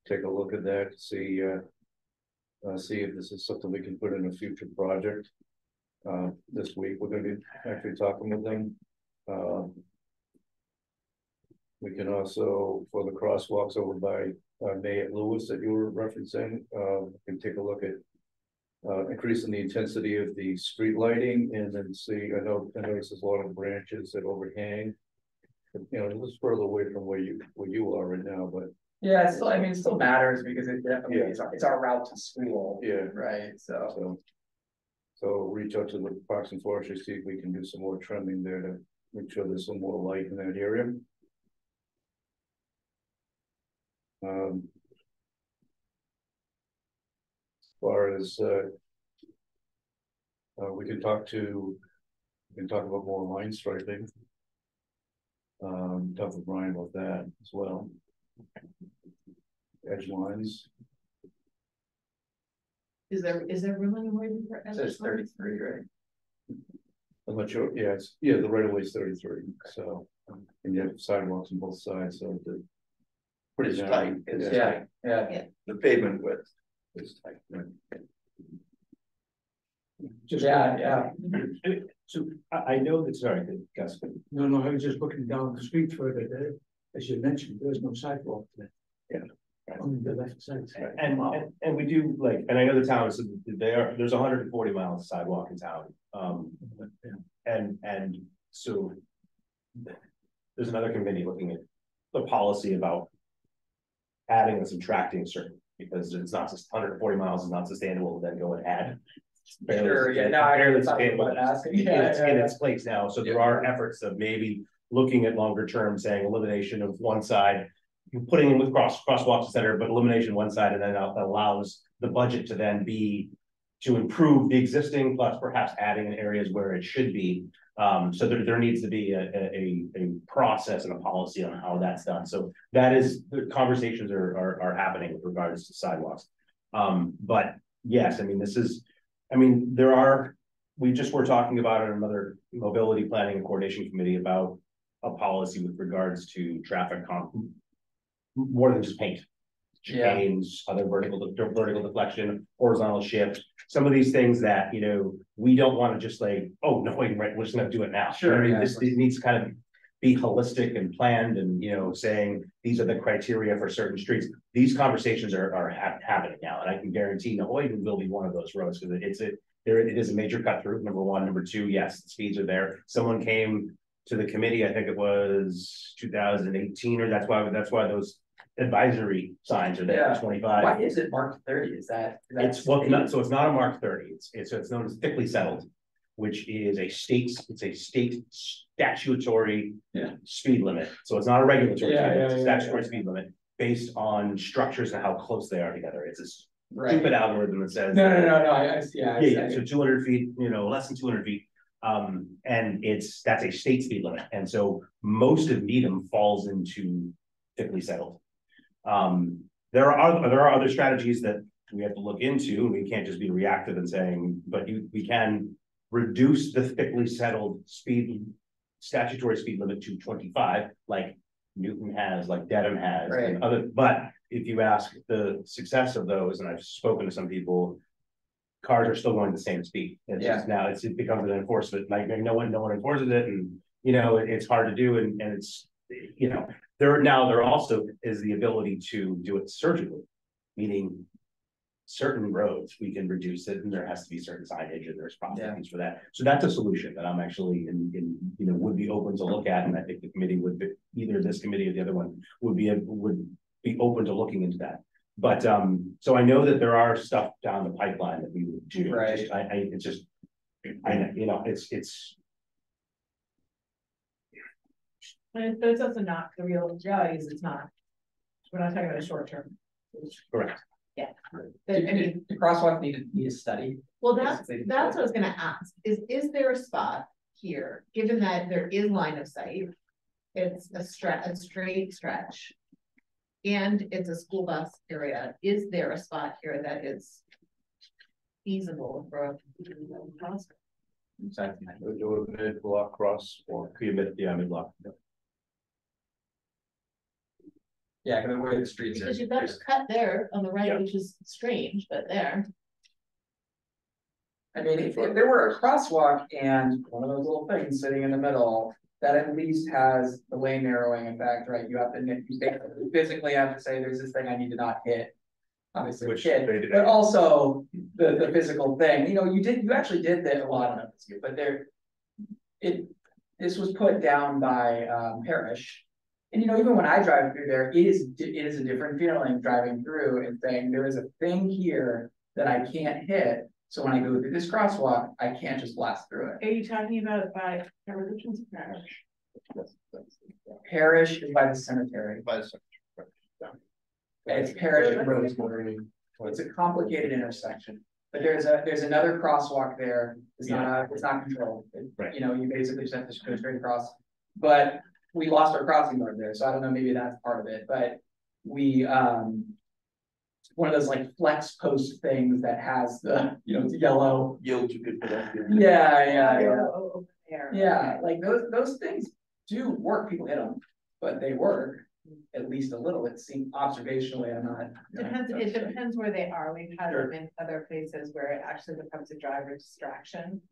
take a look at that to see if this is something we can put in a future project. This week we're going to be actually talking with them. We can also, for the crosswalks over by May at Lewis that you were referencing, can take a look at increasing the intensity of the street lighting, and then see. I know there's a lot of branches that overhang. You know, it's further away from where you are right now, but Yeah, it's still, I mean, it still matters because it definitely it's our route to school. yeah, Right. So reach out to the Parks and Forestry, see if we can do some more trimming there to make sure there's some more light in that area. As far as we can talk about more line striping. Talk with Brian about that as well. Edge lines. Is there room on the Hoyden for? it says 33, right? I'm not sure. Yeah, the right of way is 33. So, and you have sidewalks on both sides, so It's tight. It's Yeah, tight. yeah. The pavement width is tight. Just Yeah. So I know that, sorry, Gus. No, I was just looking down the street further there. As you mentioned, there's no sidewalk there. Yeah. On the left side. And we do like, and I know the town is there's 140 miles of sidewalk in town. And so there's another committee looking at the policy about adding and subtracting certain, because it's not just 140 miles is not sustainable to then go and add. Sure, yeah, no, I barely thought you were sustainable. asking. It's Yeah, in yeah. its place now, so there are efforts of maybe looking at longer term, saying elimination of one side, putting in with crosswalks, et cetera, but elimination one side, and then that allows the budget to then be to improve the existing, plus perhaps adding in areas where it should be. So there needs to be a process and a policy on how that's done. So that is, the conversations are happening with regards to sidewalks. But yes, I mean, we just were talking about in another mobility planning and coordination committee about a policy with regards to traffic more than just paint. Chains, other vertical deflection, horizontal shift, some of these things that, you know, we don't want to just like, oh, no, wait, right, we're just gonna do it now. Sure, I mean, yeah. this needs to kind of be holistic and planned, and, you know, saying these are the criteria for certain streets. These conversations are happening now, and I can guarantee Nahoyden will be one of those roads, because it is a major cut through, number one. Number two, yes, the speeds are there. Someone came to the committee, I think it was 2018, or that's why those advisory signs are there, Yeah. 25. Why is it marked 30? Is that? It's well, so it's not a Mark 30. It's known as thickly settled, which is a state statutory speed limit. So it's not a regulatory speed limit, it's a statutory speed limit based on structures and how close they are together. It's a stupid algorithm that says No. I see. So 200 feet, less than 200 feet. And that's a state speed limit. And so most of Needham falls into thickly settled. There are other strategies that we have to look into. We can't just be reactive and saying, but we can reduce the thickly settled statutory speed limit to 25, like Newton has, like Dedham has, and other. But if you ask the success of those, and I've spoken to some people, cars are still going the same speed. It's just now it becomes an enforcement. Like no one enforces it, and it's hard to do, and it's there also is the ability to do it surgically, meaning certain roads we can reduce it, and there has to be certain signage, and there's processes for that. So that's a solution that I'm actually would be open to look at, and I think the committee would be, either this committee or the other one would be open to looking into that. But so I know that there are stuff down the pipeline that we would do. Right. But it's also not, the reality is it's not, we're not talking about a short term. Correct. Yeah. The crosswalk need a study. Well, that's what I was gonna ask, is there a spot here, given that there is line of sight? It's a straight stretch. And it's a school bus area. Is there a spot here that is feasible for a crosswalk? Exactly. We'll do a mid-block crosswalk. Mid-block. Yeah, the way the streets because you've got a cut there on the right, which is strange, but there. I mean, if there were a crosswalk and one of those little things sitting in the middle, that at least has the lane narrowing effect, right? You physically have to say there's this thing I need to not hit. Obviously, but also the physical thing. You actually did that a lot of this, but this was put down by Parrish. And even when I drive through there, it is a different feeling driving through and saying there is a thing here that I can't hit. So when I go through this crosswalk, I can't just blast through it. Are you talking about by Parish? Parish is by the cemetery. It's Parish and Rosemary. It's a complicated intersection. But there's another crosswalk there. It's not controlled. You basically just have to go straight across. But we lost our crossing guard there, so I don't know. Maybe that's part of it. But we one of those like flex post things that has the it's yellow. Yield to good pedestrian. Yeah. Like those things do work. People hit them, but they work at least a little. It seems observationally. I'm not. It depends where they are. We've had them in other places where it actually becomes a driver distraction.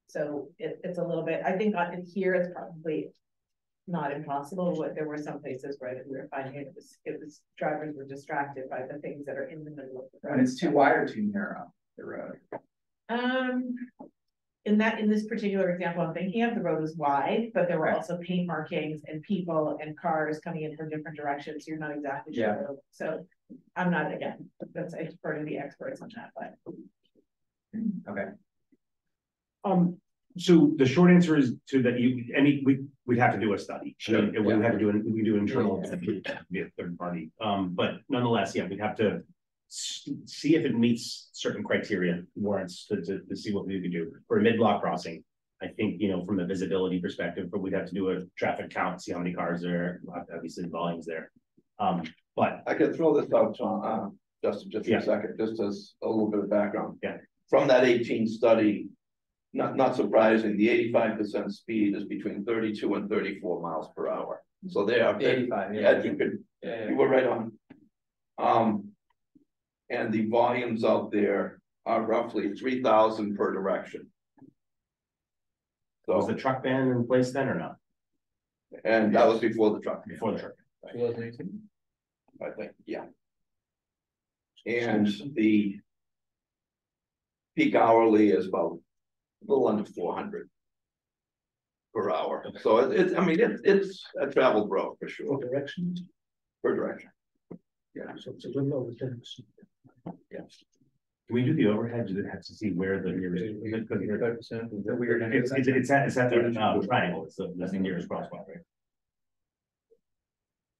So it's a little bit. I think here it's probably not impossible, but there were some places where we were finding it was drivers were distracted by the things that are in the middle of the road. And it's too wide or too narrow, the road. In this particular example I'm thinking of, the road was wide, but there were also paint markings and people and cars coming in from different directions. You're not exactly sure. So I'm not, again, that's part of the experts on that, but okay. So the short answer is to that we'd have to do a study. Sure. We have to do we do internal be a third party. But nonetheless, we'd have to see if it meets certain criteria warrants to see what we could do for a mid-block crossing. I think from a visibility perspective, but we'd have to do a traffic count, see how many cars there are, obviously the volumes there. But I can throw this out, John, Justin, just for a second, just as a little bit of background. Yeah. From that 18 study, not surprising, the 85% speed is between 32 and 34 miles per hour. So they are 85. You were right on. And the volumes out there are roughly 3,000 per direction. So was the truck ban in place then or not? And that was before the truck. Before the truck. Right. I think, yeah. And the peak hourly is about a little under 400. per hour. So it's, I mean, it's a traveled road for sure, What direction? per direction. Yeah, so it's a little over 10%. Yes. Can we do the overhead? Does it have to see where the nearest? Because you're- 85% is The weird. It's at the triangle, it's the nearest crosswalk, right?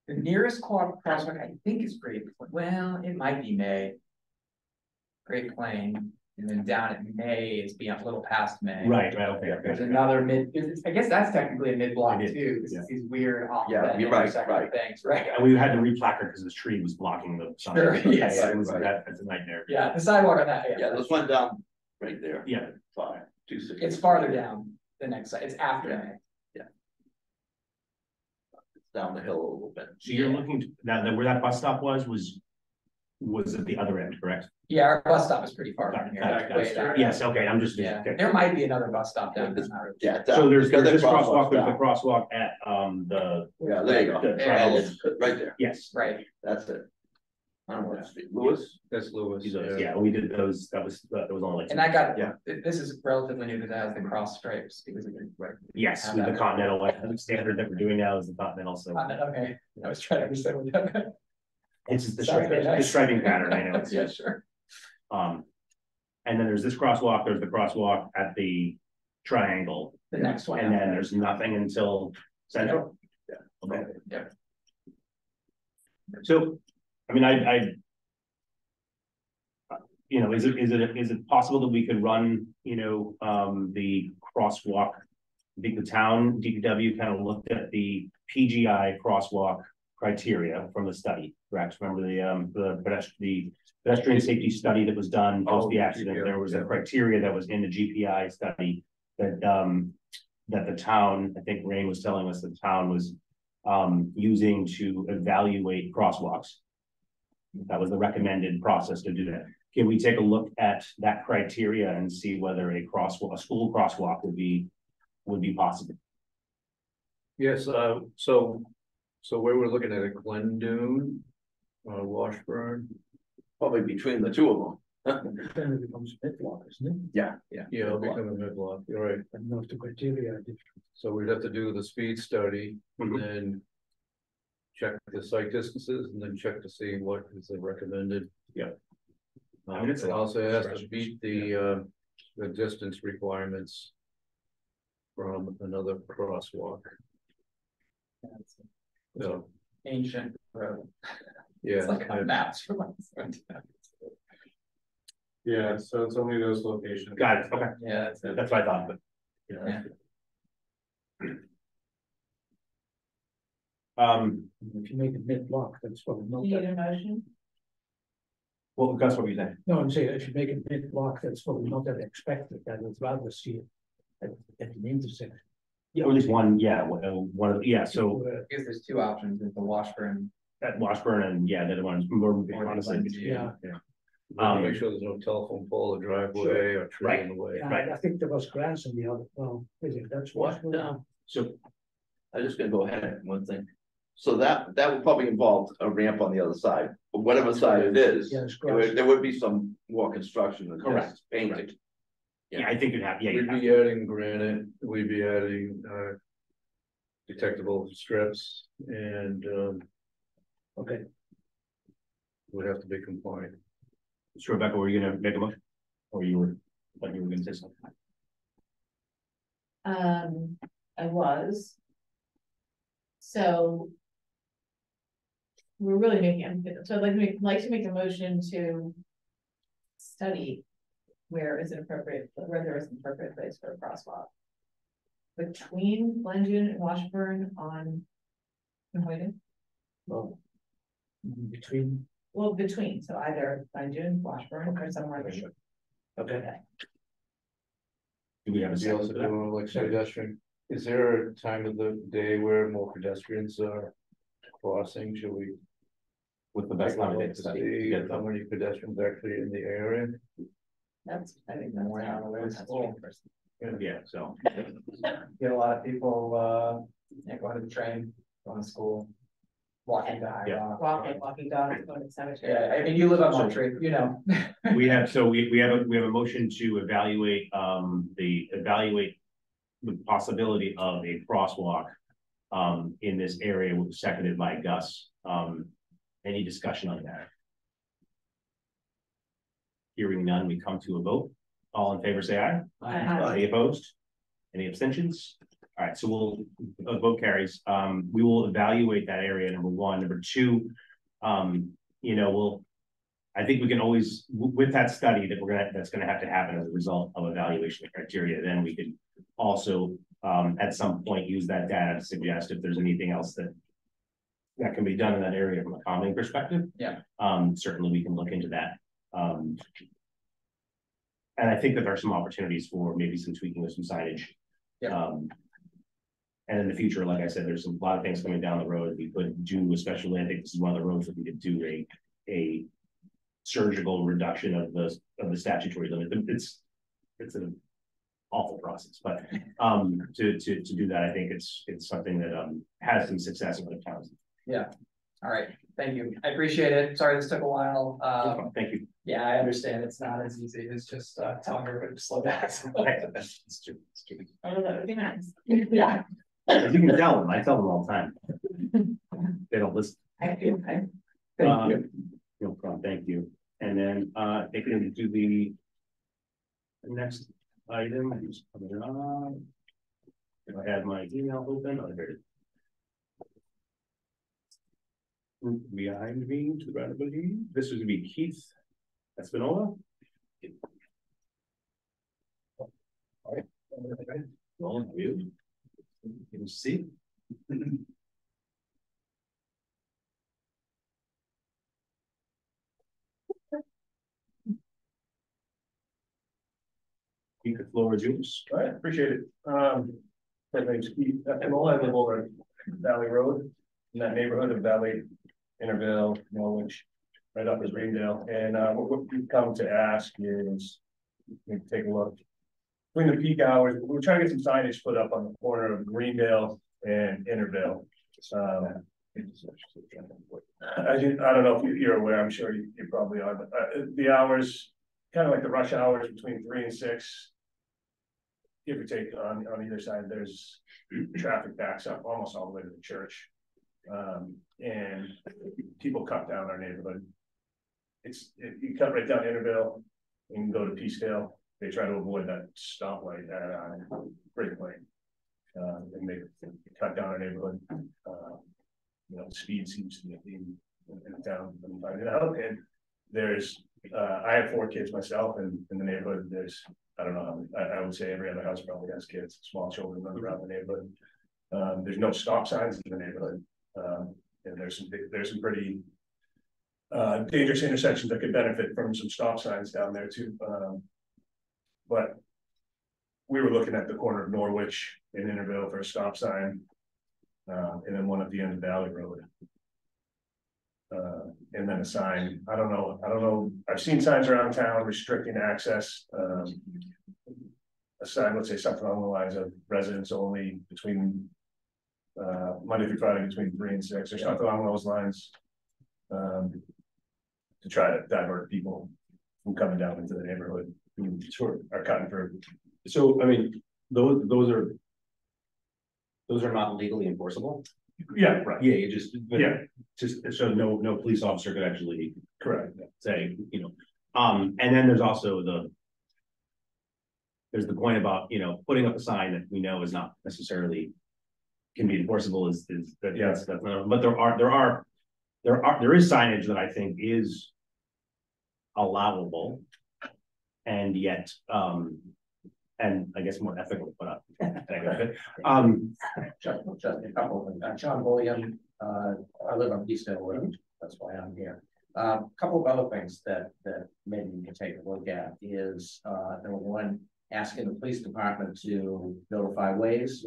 The nearest crosswalk, I think, is Great, well, it might be May. Great Plain, and then down at May is beyond, a little past May. Right, okay. There's another I guess that's technically a mid-block It is, too, because yeah. it's these weird Yeah, offset you're right, intersecting right. things, right? And we had to re-placard because the tree was blocking the sign. Sure, yes. Yeah, it was, Right. that's a nightmare. Yeah, the sidewalk on that, Yeah, this went down right there. Yeah. 260. it's farther down the next side, it's after May. Down the hill a little bit. So you're looking, where that bus stop was at the other end, correct? Yeah, our bus stop is pretty far from here. Got it. Way down. Yes, okay, I'm just. Yeah, okay. there might be another bus stop down. there. Yeah. So there's because this the crosswalk, there's the down. crosswalk at, the. Yeah, there you go. The triangle. Right there, Yes. Right, that's it. I don't know what street, Lewis? That's Lewis. Yeah, we did those, that was only like. and I got, Yeah. this is relatively new that has the cross stripes because of the. Yes, with the Continental, like, the standard that we're doing now is the Continental, so Okay, I was trying to understand what that meant. it's just the Sounds very striping, the nice. striping pattern, I know. It's Yeah, sure. and then there's this crosswalk, there's the crosswalk at the triangle, The next one. and then there's nothing until Central. Yeah. Okay. Yeah. So, I mean, you know, is it possible that we could run, you know, the crosswalk? I think the town DPW kind of looked at the PGI crosswalk criteria from the study, correct? Remember the pedestrian safety study that was done post the accident? GPI, There was yeah. a criteria that was in the GPI study that that the town, I think Rain was telling us the town was using to evaluate crosswalks. That was the recommended process to do that. Can we take a look at that criteria and see whether a school crosswalk would be possible? Yes, so where we're looking at it, Glendune, Washburn. Probably between the two of them. Then it becomes mid-block, isn't it? Yeah. Yeah, it'll become a mid-block, you're right. I don't know if the criteria are different. So we'd have to do the speed study and then check the site distances and then check to see what is the recommended. Yeah. I mean, it also has to beat the distance requirements from another crosswalk. So, Ancient road. yeah. It's like on maps for like. Yeah, so it's only those locations. Got it, okay, Yeah, that's it. that's what I thought, but. You know, Yeah. If you make it mid-block, that's probably not You that. need a motion? well, Gus, what were you saying? No, I'm saying if you make it mid-block, that's probably not that expected. I would rather see it at the intersection. Yeah, or at least one, yeah, one of the, yeah, so Uh, I guess there's two options, there's the Washburn. at Washburn and, yeah, the other one's more, honestly. Yeah. Make sure there's no telephone pole or driveway or tree in the way. Yeah, Right. I think there was grass in the other, well, is it, that's what. So, I'm just gonna go ahead and one thing. So that would probably involve a ramp on the other side, but whatever side it is, Yeah, it's there would be some more construction than Correct, just painting. yeah, I think you'd have, yeah, you'd We'd have, be adding granite, we'd be adding, detectable strips and, Okay, would have to be compliant. so Rebecca, were you gonna make a motion? Or you were gonna say something? I was. So. We're really making, so I'd like to make a motion to. Study. Where is it appropriate, where there is an appropriate place for a crosswalk. Between Glendune and Washburn on. Hoyden, well. Between, well, between, so either Glendune, Washburn, or somewhere. There. okay, Do we have a We second also for that? do like pedestrian, is there a time of the day where more pedestrians are crossing, should we? With the best time of day to See get how them? many pedestrians actually in the area? That's, I think that's. More out of it. that's right first. Yeah, so, Get a lot of people, going to the train, going to school. Walking to Yeah. Walking dogs, going to the cemetery. Yeah, I mean, you live on Montreat, you know. we have a motion to evaluate, the possibility of a crosswalk in this area, seconded by Gus. Any discussion on that? Hearing none, we come to a vote. All in favor, say aye. Aye. Any opposed? Any abstentions? All right, so we'll vote carries. We will evaluate that area, number one. Number two, you know, I think we can always, with that study that's gonna have to happen as a result of evaluation criteria, then we can also at some point use that data to suggest if there's anything else that can be done in that area from a calming perspective. Yeah. Certainly we can look into that. And I think that there are some opportunities for maybe some tweaking of some signage. Yeah. And in the future, like I said, there's a lot of things coming down the road. We could do, especially, I think this is one of the roads that we could do a surgical reduction of the statutory limit. It's an awful process, but to do that, I think it's something that has some success in other towns. Yeah. All right. Thank you. I appreciate it. Sorry this took a while. Thank you. Yeah, I understand. It's not as easy as just telling everybody to slow down. It's true. It's true. Oh, that would be nice. Yeah. As you can tell them, I tell them all the time. They don't listen. Thank you. No problem. Thank you. And then taking to the next item. I'm just coming on. If I had my email open, I heard it. Behind me to the right, I believe this is gonna be Keith Espinola. All right. All of you. Can you see? Keith, the floor is yours. All right, appreciate it. My name's Keith Espinola. I live over Valley Road in that neighborhood of Valley, Interville, Norwich, right up as Greendale. And what we've come to ask is, take a look. Between the peak hours, we're trying to get some signage put up on the corner of Greendale and Interville. I don't know if you're aware, I'm sure you probably are, but the hours, kind of like the rush hours between 3 and 6, give or take on either side, there's traffic backs up almost all the way to the church. And people cut down our neighborhood. You cut right down Interville and go to Peacedale. They try to avoid that stoplight at Great Lane. And they cut down our neighborhood. You know, speed seems to be in town. And there's I have 4 kids myself, and in the neighborhood there's, I don't know, I would say every other house probably has kids, small children running around the neighborhood. There's no stop signs in the neighborhood. And there's some pretty dangerous intersections that could benefit from some stop signs down there too. But we were looking at the corner of Norwich and Interville for a stop sign, and then one at the end of Valley Road. And then a sign. I don't know. I've seen signs around town restricting access. A sign, let's say something along the lines of residents only between Monday through Friday between 3 and 6 or something along those lines. To try to divert people from coming down into the neighborhood who are cutting through. So I mean, those are not legally enforceable. Yeah, right. Yeah, you just so no police officer could actually Correct. say, you know. And then there's also there's the point about, you know, putting up a sign that we know is not necessarily can be enforceable is that that's not, but there is signage that I think is allowable and yet and I guess more ethical to put up. Just a couple of things. John Bullion, I live on Peacedale Road, that's why I'm here. A couple of other things that maybe you can take a look at is number one, asking the police department to notify ways.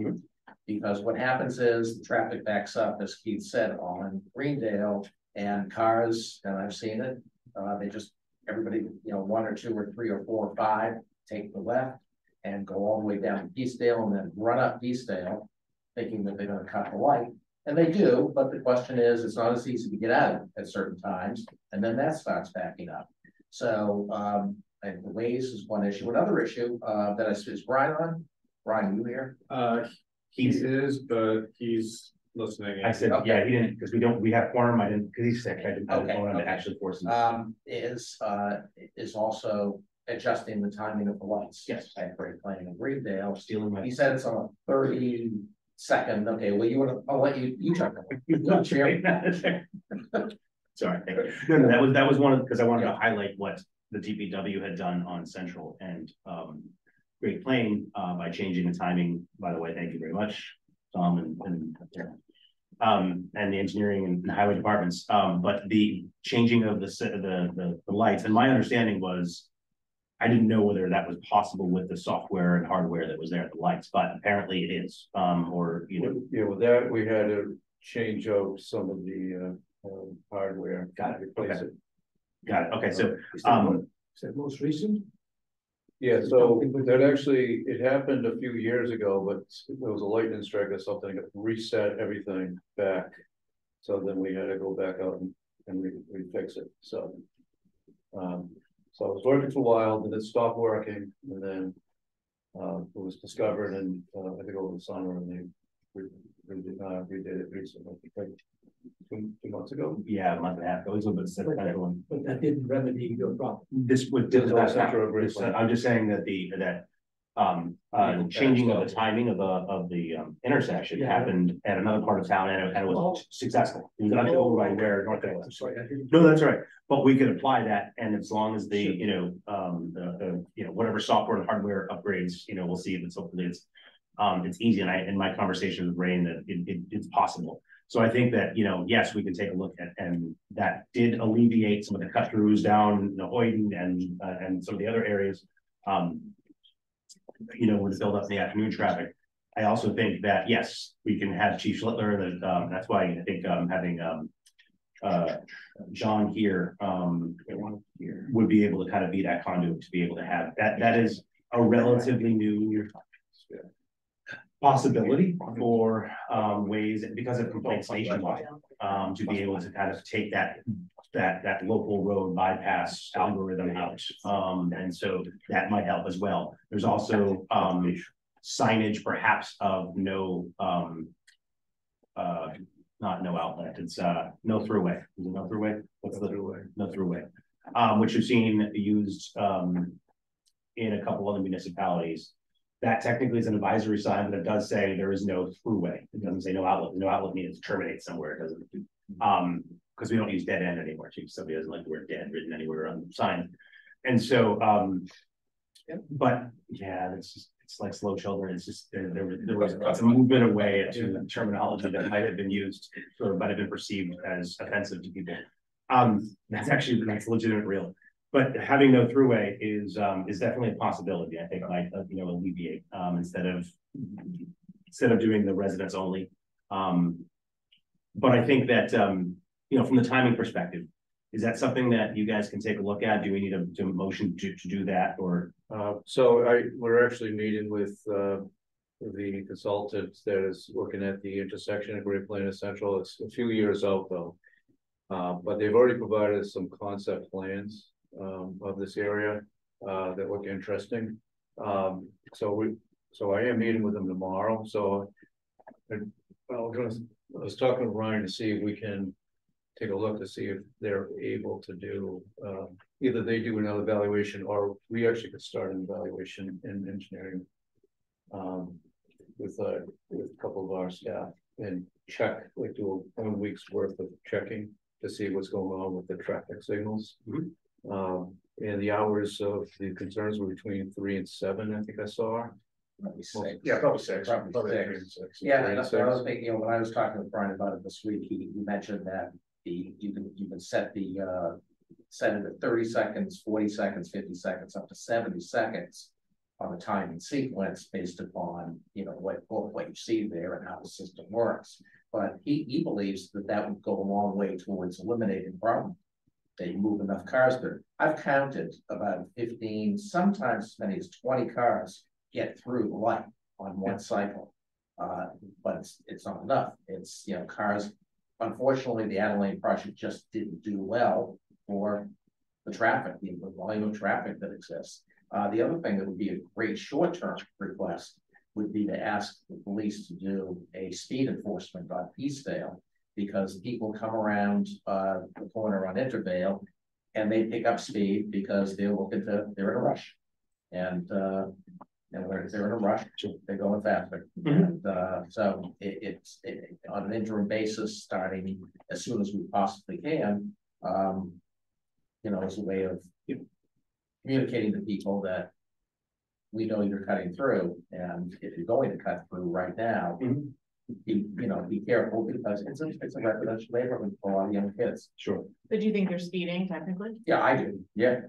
Because what happens is the traffic backs up, as Keith said, on Greendale, and cars, and I've seen it, they just, everybody, you know, 1 or 2 or 3 or 4 or 5 take the left and go all the way down to Peacedale and then run up Peacedale, thinking that they're going to cut the light. And they do, but the question is, it's not as easy to get out at certain times, and then that starts backing up. So, and the ways is one issue. Another issue that I see is right on. Ryan, you here? He is, but he's listening. I said, Okay. yeah, he didn't, because we have quorum, I didn't, because he's sick, I didn't want to Okay. actually force him. Is also adjusting the timing of the lights. Yes. At Great Plain and Greendale. Stealing my. He said it's on a 30-second, okay, well, I'll let you check. No, Chair. Sorry, no, that was one of, because I wanted to highlight what the DPW had done on Central and Great Plain by changing the timing. By the way, thank you very much, Tom and the engineering and highway departments. But the changing of the lights, and my understanding was, I didn't know whether that was possible with the software and hardware that was there at the lights, but apparently it is. Or you know, Yeah, with that, we had to change out some of the hardware. Got it. Replace Okay. it. Got it. Okay, so Is that most recent? Yeah, so that actually, it happened a few years ago, but there was a lightning strike or something that reset everything back. So then we had to go back out and refix it, so. So I was working for a while, then it stopped working, and then it was discovered and I think over the summer, and they redid it recently, like 2 months ago. yeah, a month and a half ago, it was a little bit kind of one. But that didn't remedy your problem. This would, I'm just saying that the changing of the timing of the intersection happened at another part of town, and it was successful. It was not over by where North End was. Sorry, I didn't. No, that's all right. But we could apply that, and as long as the, the whatever software and hardware upgrades, we'll see if it's hopefully it's easy. And in my conversation with Rain, that it's possible. So I think that, yes, we can take a look at, and that did alleviate some of the cut throughs down Hoyden and some of the other areas. With the build up in the afternoon traffic. I also think that, yes, we can have Chief Schlittler, that's why I think having John here would be able to kind of be that conduit to be able to have that is a relatively new possibility for ways, because of complaints nationwide, to be able to kind of take that local road bypass algorithm out. And so that might help as well. There's also signage perhaps of no not no outlet, it's no throughway. Is it no throughway? What's the throughway? No throughway. Which you've seen used in a couple other municipalities. That technically is an advisory sign, but it does say there is no throughway. It doesn't say no outlet. No outlet means terminate somewhere. It doesn't. Because we don't use dead end anymore. Too. Somebody doesn't like the word dead written anywhere on the sign. And so, but yeah, it's like slow children. It's just there was a movement away to the terminology that might have been used or might have been perceived as offensive to people. That's legitimate, real. But having no throughway is definitely a possibility. I think might alleviate instead of doing the residents only. But I think that from the timing perspective, is that something that you guys can take a look at? Do we need a motion to do that, or? So we're actually meeting with the consultant that is looking at the intersection of Great Plain and Central. It's a few years out though, but they've already provided us some concept plans of this area that look interesting. So I am meeting with them tomorrow. So I was talking to Ryan to see if we can take a look to see if they're able to do either they do another evaluation or we actually could start an evaluation in engineering with a couple of our staff and check, like do a 1 week's worth of checking to see what's going on with the traffic signals. And the hours of the concerns were between 3 and 7, I think I saw. Probably 6. Yeah, probably 6. Probably 6. Yeah, that's what I was thinking. When I was talking with Brian about it this week, he mentioned that you can set it at 30 seconds, 40 seconds, 50 seconds, up to 70 seconds on a timing sequence based upon what you see there and how the system works. But he believes that would go a long way towards eliminating the problem. They move enough cars there. I've counted about 15, sometimes as many as 20 cars get through the light on one cycle. But it's not enough. It's cars. Unfortunately, the Adelaide project just didn't do well for the traffic, the volume of traffic that exists. The other thing that would be a great short-term request would be to ask the police to do a speed enforcement on Peaceville, because people come around the corner on Intervale and they pick up speed because they're in a rush. And when they're in a rush, they're going faster. And so it's on an interim basis, starting as soon as we possibly can, as a way of communicating to people that we know you're cutting through, and if you're going to cut through right now, be careful, because it's a residential neighborhood for a lot of young kids. Sure. But do you think they're speeding technically? Yeah, I do. Yeah.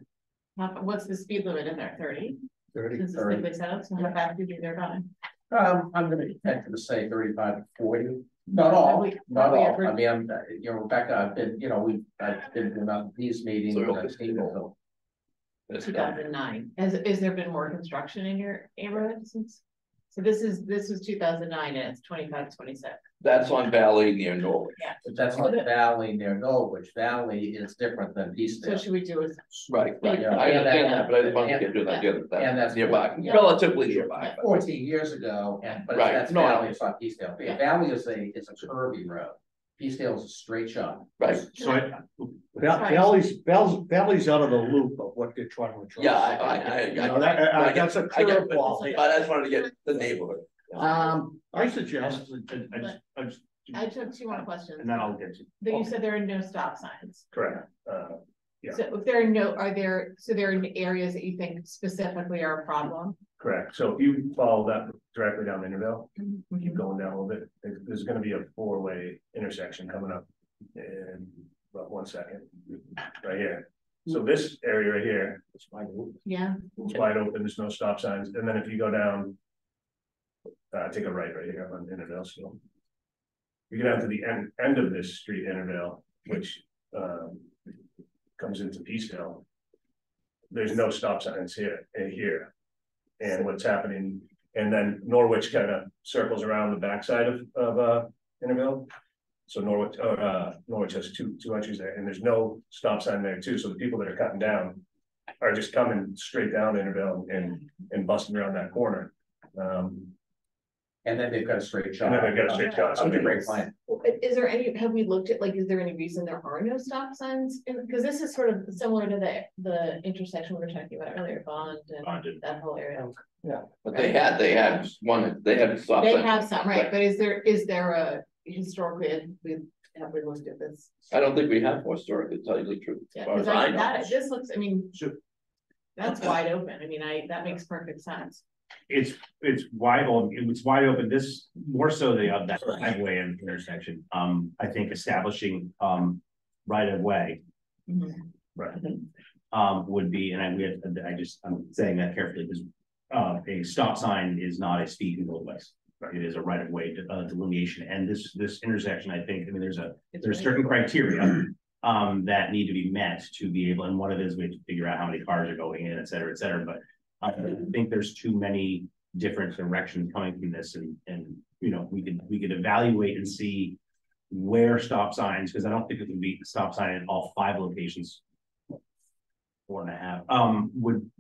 What's the speed limit in there? 30? 30. Since it's quickly set up, so how fast do you think they're going? I'm going to tend to say 35 to 40. Not all. I mean, Rebecca, I've been, I've been doing these meetings. So 2009. Has there been more construction in your neighborhood since? So this was 2009 and it's 25, 26. That's on Valley near Norwich. Yeah. But that's not Valley near Norwich. Valley is different than Peaceville. So should we do it? Right. I understand that, but I just wanted to do that the other time. And that's nearby, relatively nearby. 14 years ago, but that's Valley, it's not Peaceville. Valley is a curvy road. Peaceville is a straight shot. Right. So Valley's out of the loop of what they're trying to address. Yeah, that's a curveball. I just wanted to get the neighborhood. I suggest. I just have two more questions. And then I'll get to. But you said there are no stop signs. Correct. Yeah. So if there are there are areas that you think specifically are a problem? Correct. So if you follow that directly down Intervale, keep going down a little bit, there's going to be a 4-way intersection coming up in about 1 second, right here. So this area right here, it's wide open. Yeah. It's wide open. There's no stop signs. And then if you go down, take a right here on Intervale still. You get out to the end of this street, Intervale, which comes into Peaceville. There's no stop signs here. And what's happening, and then Norwich kind of circles around the backside of Intervale. So Norwich has two entries there, and there's no stop sign there too. So the people that are cutting down are just coming straight down Intervale and busting around that corner. And then they've got a straight shot. And then they've got a straight shot. That's a great plan. Is there any, have we looked at, is there any reason there are no stop signs? Because this is sort of similar to the intersection we were talking about earlier, Bond and that whole area. Yeah. But they had a stop. They have some, right, but is there a, historically, have we looked at this? I don't think we have more historically, to tell you the truth. Yeah, because this looks, that's wide open. That makes perfect sense. It's wide open. It's wide open. This more so that highway and intersection. I think establishing right of way, right, would be, and I'm saying that carefully because a stop sign is not a speed control device. Right? It is a right of way delineation, and this intersection, I think, there's certain criteria that need to be met to be able, and one of it is we have to figure out how many cars are going in, et cetera, but I think there's too many different directions coming from this, and we could evaluate and see where stop signs, because I don't think it can be a stop sign in all 5 locations. 4.5 would,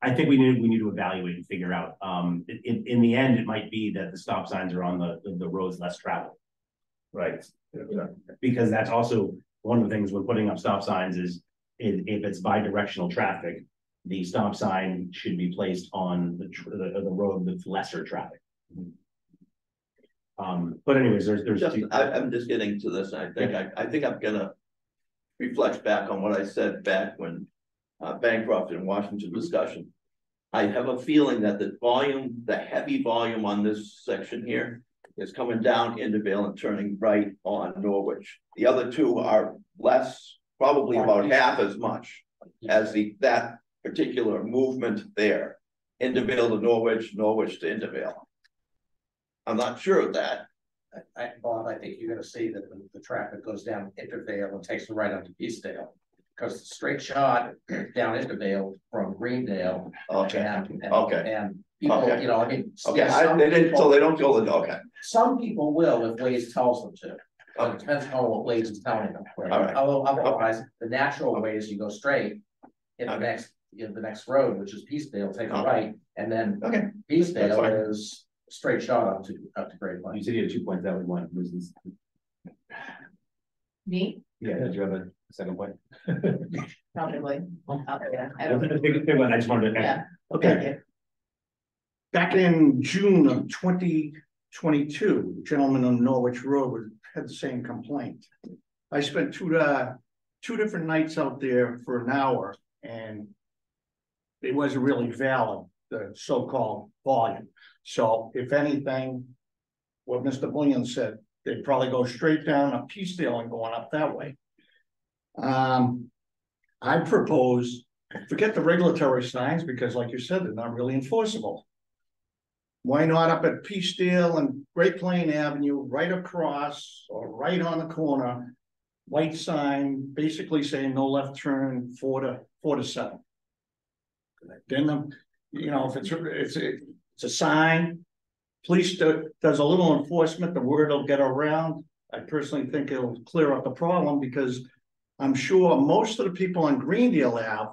I think we need to evaluate and figure out. In the end, it might be that the stop signs are on the roads less traveled, right? Because that's also one of the things we're putting up stop signs is if it's bi-directional traffic, the stop sign should be placed on the road with lesser traffic. But anyways, I'm just getting to this. I think I'm gonna reflect back on what I said back when Bancroft and Washington discussion. I have a feeling that the heavy volume on this section here is coming down Intervale and turning right on Norwich. The other two are less, probably about half as much as that particular movement there. Intervale to Norwich, Norwich to Intervale. I'm not sure of that. Bob, I think you're going to see that the traffic goes down Intervale and takes the right onto Peacevale, because the straight shot down Intervale from Greendale. Okay. And people, they didn't. So they don't go the okay. Some people will if Waze tells them to. It depends on what Waze is telling them. All right. Otherwise, the natural way is you go straight in the next you know, the next road, which is Peacedale, take a Okay. right, and then Okay, that's Peacedale fine. is a straight shot up to Great You Plains. said you had 2 points, that was one, Me, yeah, did you have a second point? probably. Yeah, I I don't. just wanted to. Yeah. Okay. Back in June of 2022, gentleman on Norwich Road had the same complaint. I spent two different nights out there for an hour, and it wasn't really valid, the so-called volume. So if anything, what Mr. Bullion said, they'd probably go straight down a Peacedale and going up that way. I propose, forget the regulatory signs, because like you said, they're not really enforceable. Why not up at Peacedale and Great Plain Avenue, right across or right on the corner, white sign, basically saying no left turn, 4 to 7. Then, you know, if it's a sign, police does a little enforcement, the word will get around. I personally think it'll clear up the problem, because I'm sure most of the people on Greendale Ave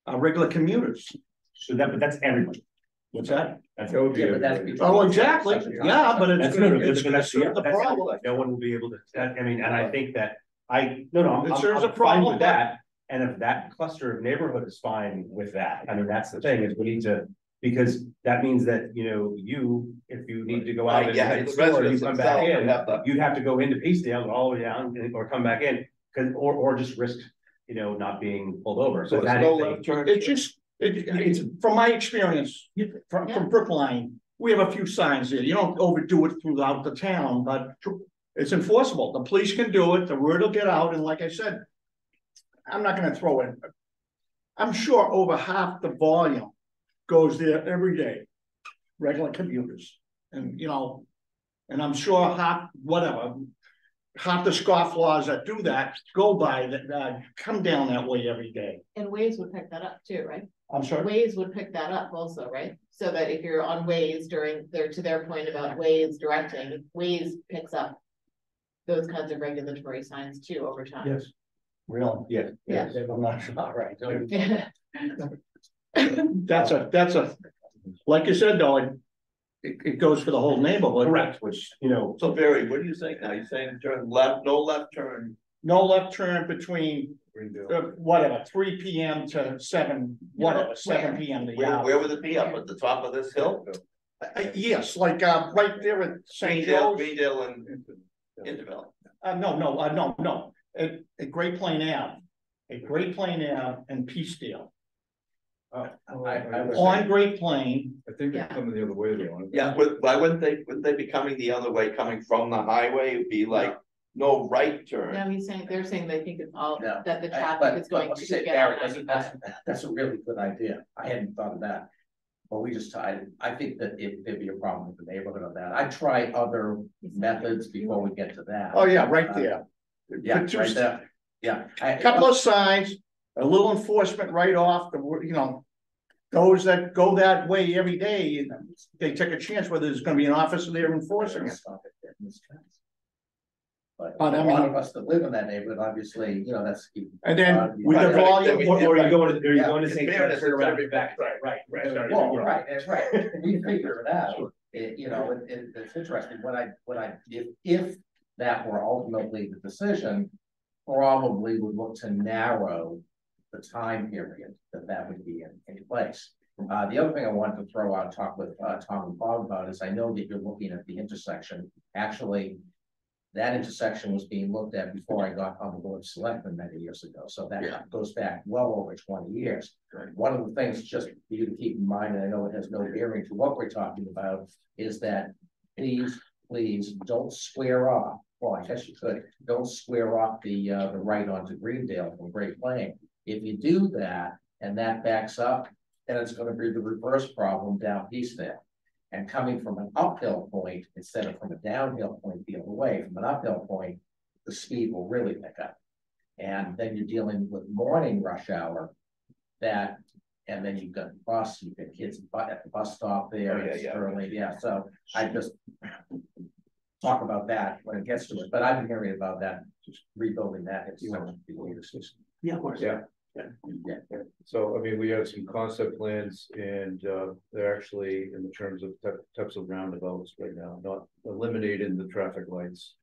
are regular commuters. So but that's everybody. What's that? That's. Yeah, but that's between- Oh, exactly, yeah, but That's it's no, it's gonna serve the problem. no one will be able to, I mean, and I think that I'm fine a problem, with that. And if that cluster of neighborhood is fine with that, I mean, that's the thing, is we need to, because that means that, you know, if you need to go out and Yeah, the the store, you residents come back themselves in, have the- you'd have to go into Peacedale and all the way down or come back in, or just risk, you know, not being pulled over. So So it's that no is a- left turn. It's from my experience, from Brookline, we have a few signs there. You don't overdo it throughout the town, but it's enforceable. The police can do it, the word will get out, and like I said, I'm not gonna throw in. I'm sure over half the volume goes there every day, regular commuters, and you know, and I'm sure half the scofflaws that do that go by that come down that way every day. And Waze would pick that up too, right? I'm sorry. Waze would pick that up also, right? So that if you're on Waze to their point about Waze directing, Waze picks up those kinds of regulatory signs too over time. Yes. Really? Yeah. Yeah. I'm not sure. All right. That's a, like you said, though, it goes for the whole neighborhood. Correct, which, you know. So Barry, what do you think now? You're saying turn left, no left turn. No left turn between, whatever, 3 PM to 7, whatever, 7 PM to Where would it be, up at the top of this hill? Yes, like, right there at St. Joe's. Greendale and Interville. No, at Great Plain Ave. At Great Plain Ave and Peacedale. On Great Plain. I think they're coming the other way though. aren't they? Yeah, why wouldn't they be coming the other way, coming from the highway? It'd be like no right turn. No, they're saying they think it's all, No. that the But traffic is going I'll to say, get Barry, on that's a really good idea. I hadn't thought of that. But I think that there'd be a problem with the neighborhood of that. I'd try other methods before we get to that. Oh, yeah, right there. Yeah, Put two- right there. Yeah. Couple of signs, a little enforcement right off the, you know, those that go that way every day, they take a chance whether there's gonna be an officer there enforcing it. But But I a lot mean- of us that live in that neighborhood, obviously, you know, that's. And then with the Right, volume, Or you going to, Yeah. St. fairness, turn around it's and back. Right. Well, right, that's right. We figure it out. You know, it's interesting. If that were ultimately the decision, probably would look to narrow the time period that would be in place. The other thing I wanted to throw out, talk with Tom and Bob about is I know that you're looking at the intersection. Actually, that intersection was being looked at before I got on the board of selectmen many years ago. So that goes back well over 20 years. One of the things just for you to keep in mind, and I know it has no bearing to what we're talking about, is that please don't square off. Well, I guess you could, don't square off the right onto Greendale from Great Plain. If you do that and that backs up, then it's going to be the reverse problem down Peacedale. And coming from an uphill point instead of from a downhill point the other way, from an uphill point, the speed will really pick up. And then you're dealing with morning rush hour and then you've got the bus, you've got kids at the bus stop there. It's early, so I just talk about that when it gets to it, but I've been hearing about that, just rebuilding that. Yeah, of course. Yeah. So, I mean, we have some concept plans and, they're actually in the terms of types of roundabouts right now, not eliminating the traffic lights.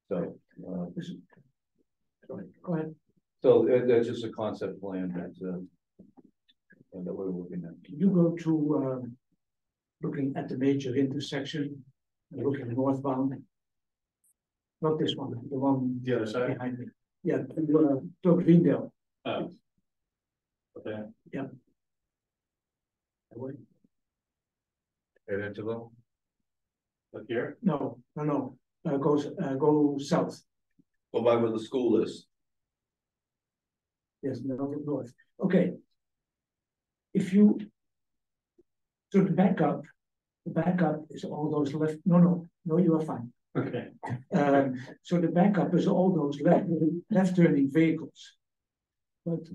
So, Go ahead. so that's just a concept plan that we're looking at. Can you go to, looking at the major intersection, and looking northbound? Not this one, the one The other side? behind me. Yeah, to Greendale. Oh. Okay. Yeah. Head into them? Look here? No, go south. Go by where the school is. Yes, no, north. Okay. If you. So the backup is all those left, no, you are fine. Okay. So the backup is all those left turning vehicles. But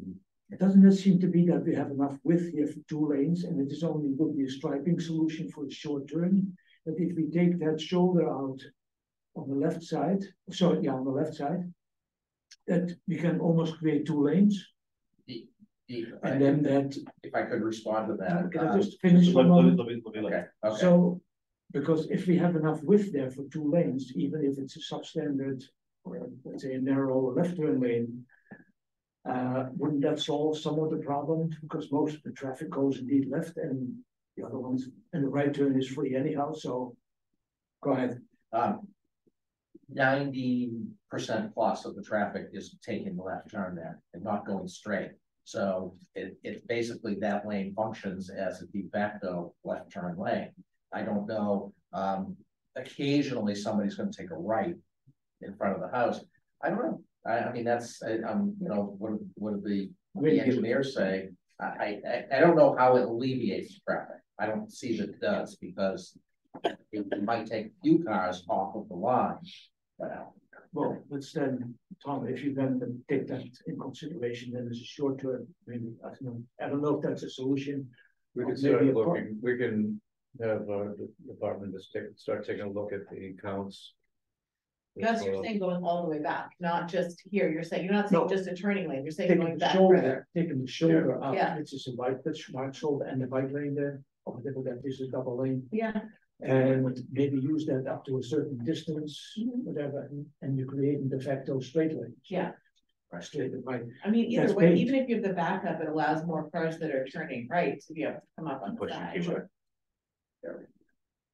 it doesn't seem to be that we have enough width here for 2 lanes, and it is only would be a striping solution for a short turn. But if we take that shoulder out on the left side, on the left side, that we can almost create 2 lanes. And then that. If I could respond to that. Can I just finish? Okay. So, because if we have enough width there for 2 lanes, even if it's a substandard, or let's say a narrow left turn lane, wouldn't that solve some of the problem? Because most of the traffic goes indeed left, and the other ones, and the right turn is free anyhow. So, go ahead. 90% plus of the traffic is taking the left turn there and not going straight. So it's basically that lane functions as a de facto left turn lane. I don't know. Occasionally somebody's going to take a right in front of the house. I don't know. I mean, that's what do the engineers say? I don't know how it alleviates traffic. I don't see that it does, because it might take a few cars off of the line. Well, let's then, Tom, if you then take that in consideration, then as a short term, maybe, I don't know if that's a solution. We can start looking, we can have the department just start taking a look at the counts. Yes, you're saying going all the way back, not just here. You're saying, you're not saying just a turning lane, you're saying Taking going the back shoulder, further. taking the shoulder out, Yeah. which is a right shoulder and the bike lane there, or whatever that is, a double lane. Yeah. And maybe use that up to a certain distance, whatever, and you create a de facto straight lane. Yeah. Straight right. I mean, either That's way, great. even if you have the backup, it allows more cars that are turning right to be able to come up on the side.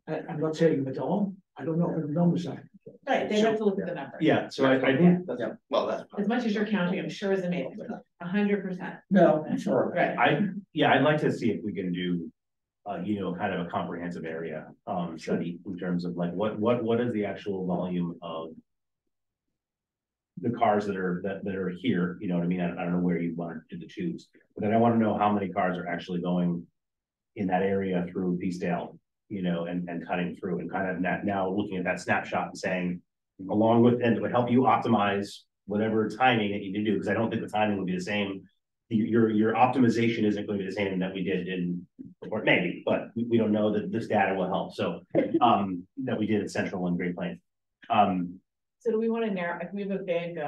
I'm not saying it all, I don't know what the numbers are. Right, they have to look at the numbers. Yeah, so I think, As much as you're counting, I'm sure is amazing, 100%. No, sure. Right. I'd like to see if we can do, kind of a comprehensive area, study in terms of like, what is the actual volume of the cars that are here, you know what I mean? I don't know where you want to do the tubes, but then I want to know how many cars are actually going in that area through Peacedale, and cutting through, and kind of now looking at that snapshot and saying, along with, and it would help you optimize whatever timing that you need to do, because I don't think the timing would be the same. Your optimization isn't going to be the same that we did or maybe, but we don't know that this data will help. So, that we did at Central and Great Plains. So do we want to narrow, if we have a big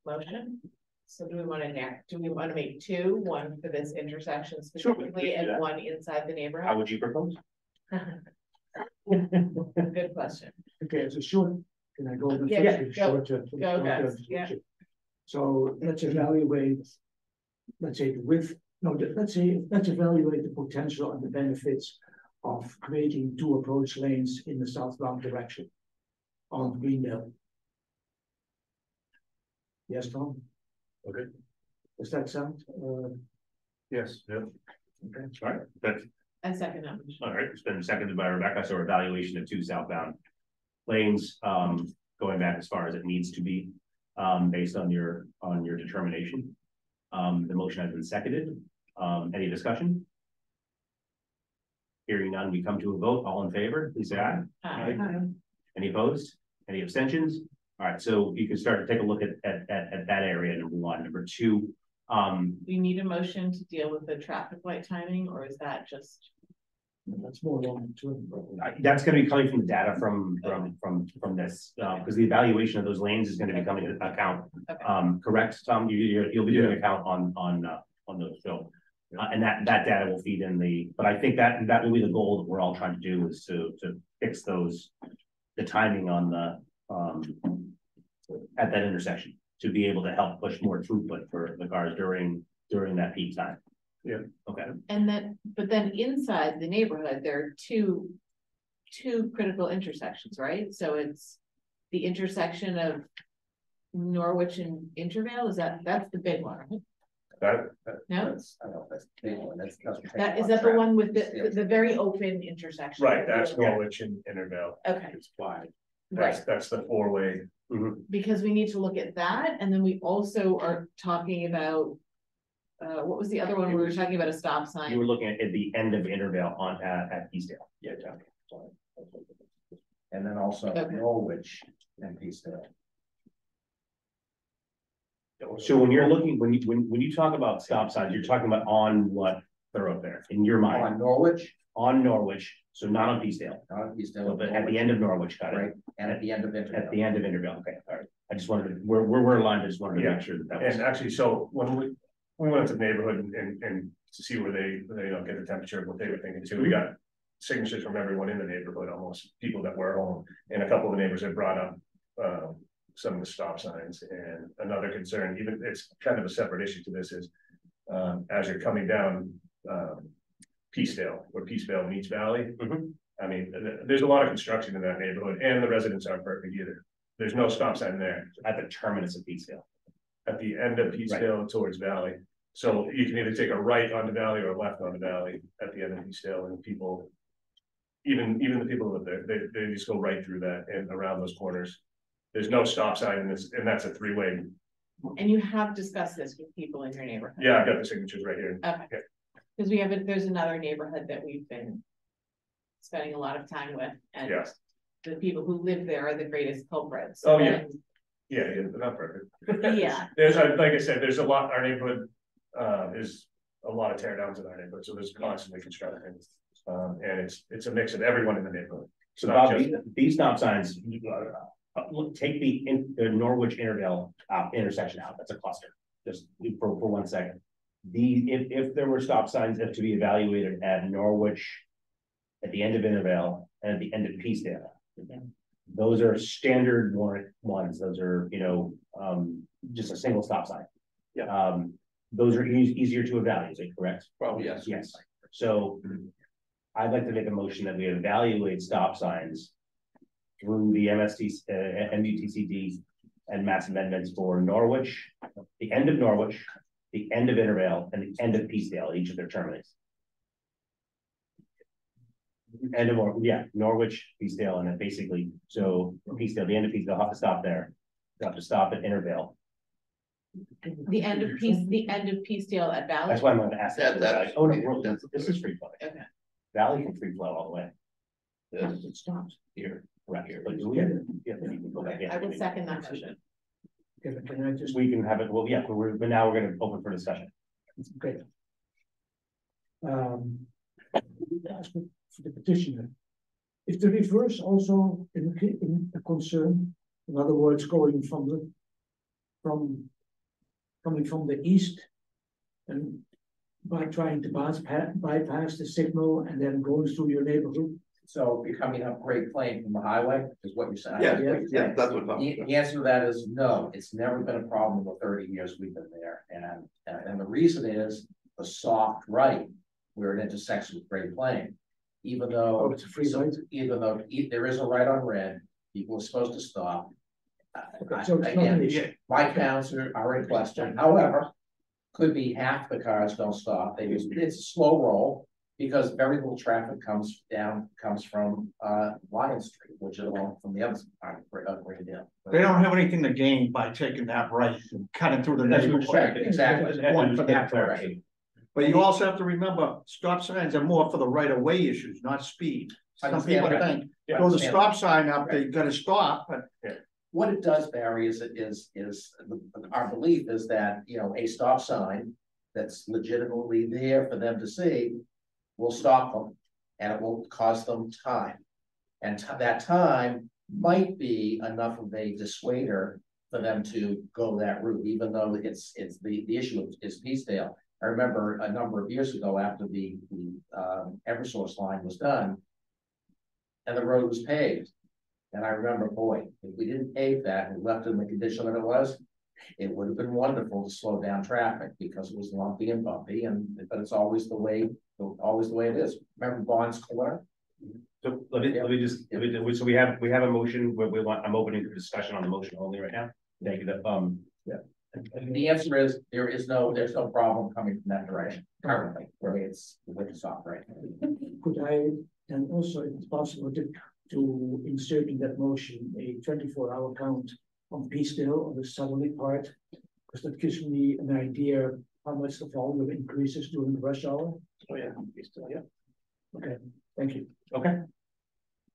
motion? So do we want to make 2, one for this intersection specifically, and one inside the neighborhood? How would you propose? Good question. Okay, it's a short, can I go? Go, guys, yeah. So let's evaluate, let's evaluate the potential and the benefits of creating 2 approach lanes in the southbound direction on Greendale. Yes, Tom? Okay. Does that sound? Yes, yeah. Okay. All right, that's. I second that. All right, it's been seconded by Rebecca, so evaluation of 2 southbound lanes, going back as far as it needs to be, based on your determination. The motion has been seconded. Any discussion? Hearing none, we come to a vote. All in favor, please say aye. Aye. Any opposed? Any abstentions? All right, so you can start to take a look at that area, number 1. Number 2, Do you need a motion to deal with the traffic light timing, or is that just? That's more long term. That's gonna be coming from the data from this, because the evaluation of those lanes is gonna be coming into account. Correct, Tom? You'll be doing account on those, so. And that data will feed in but I think that will be the goal that we're all trying to do, is to fix the timing on at that intersection, to be able to help push more throughput for the cars during that peak time. Yeah. Okay. But then inside the neighborhood, there are two critical intersections, right? So it's the intersection of Norwich and Intervale, that's the big one, right? No? That's, I don't know, that's the big one, that's. Is that the one with the very open intersection? Right, that's Norwich and Intervale. Okay. It's wide. Right. That's the four-way. Because we need to look at that, and then we also are talking about, what was the other one? We were talking about a stop sign. You were looking at the end of Intervale at Eastdale. Yeah, and then also Norwich and Peaceville. So when you're looking, when you talk about stop signs, you're talking about on what thoroughfare in your mind? On Norwich. On Norwich, so not on Peacedale. Not on Peacedale. So, but at the end of Norwich, got it. Right, and at the end of Intervale. At the end of Intervale, okay, all right. I just wanted to, we're aligned, I just wanted to make sure that was. And actually, so when we went into the neighborhood and to see where they get the temperature of what they were thinking too, we got signatures from everyone in the neighborhood, almost people that were home, and a couple of the neighbors had brought up some of the stop signs. And another concern, even it's kind of a separate issue to this, is as you're coming down Peacedale, where Peacevale meets Valley. I mean, there's a lot of construction in that neighborhood, and the residents aren't perfect either. There's no stop sign there. At the terminus of Peacedale. At the end of Peacedale towards Valley. So you can either take a right onto Valley or a left onto Valley at the end of Peacedale, and people, even the people who live there, they just go right through that and around those corners. There's no stop sign in this, and that's a three-way. And you have discussed this with people in your neighborhood? Yeah, I've got the signatures right here. Okay. Because there's another neighborhood that we've been spending a lot of time with, and the people who live there are the greatest culprits. Oh yeah, they're not perfect. Yeah. There's, like I said, there's a lot. Our neighborhood is a lot of tear downs in our neighborhood, so there's constantly construction, and it's a mix of everyone in the neighborhood. So Bob, these stop signs, take the Norwich Intervale intersection out. That's a cluster. Just for 1 second. If there were stop signs to be evaluated at Norwich, at the end of Intervale, and at the end of Peacedale, those are standard warrant ones. Those are, just a single stop sign. Yeah. Those are easier to evaluate, is that correct? Probably, yes. Yes. So I'd like to make a motion that we evaluate stop signs through the MUTCD and mass amendments for Norwich, the end of Norwich, the end of Intervale, and the end of Peacedale, each of their terminus. End of Norwich, Peacedale, and then basically, so Peacedale, the end of Peacedale, have to stop there. They'll have to stop at Intervale. The end of Peacedale at Valley. That's why I'm going to ask that. Oh no, this is free flow. Okay. Valley can free flow all the way. It stops here, right here. But I will second that motion. Can I just? We can have it. Well, yeah, but now we're going to open for discussion. Okay. Ask for the petitioner. If the reverse also in a concern, in other words, going coming from the east and by trying to bypass the signal and then going through your neighborhood. So you're coming up Great Plain from the highway, is what you're saying? Yeah, that's what I'm the answer to that is no. It's never been a problem in the 30 years we've been there, and the reason is the soft right where it intersects with Great Plain. Even though it's a free right, even though there is a right on red, people are supposed to stop. Okay, so it's not an issue. My counts are in question. However, could be half the cars don't stop. It's a slow roll because very little traffic comes from Lion Street, which is along from the other side of Greendale. They don't have anything to gain by taking that right and cutting through the neighborhood. Exactly. For that direction. But you also have to remember, stop signs are more for the right of way issues, not speed. Some people think, throw the stop sign up, they gotta stop, but. What it does, Barry, is our belief is that, a stop sign that's legitimately there for them to see will stop them. and it will cost them time. And that time might be enough of a dissuader for them to go that route, even though it's the issue is Peacedale. I remember a number of years ago after the Eversource line was done and the road was paved. And I remember, boy, if we didn't pave that and left it in the condition that it was, it would have been wonderful to slow down traffic because it was lumpy and bumpy, but it's always the way it is. Remember Bond's Corner? So let me just, so we have a motion where I'm opening the discussion on the motion only right now. Thank you, The answer is, there's no problem coming from that direction currently, where it's operating. Could I, and also if it's possible to insert in that motion a 24-hour count on Peacedale on the southerly part, because that gives me an idea how much the volume increases during the rush hour. Oh yeah, Peacedale, yeah. Okay, thank you. Okay.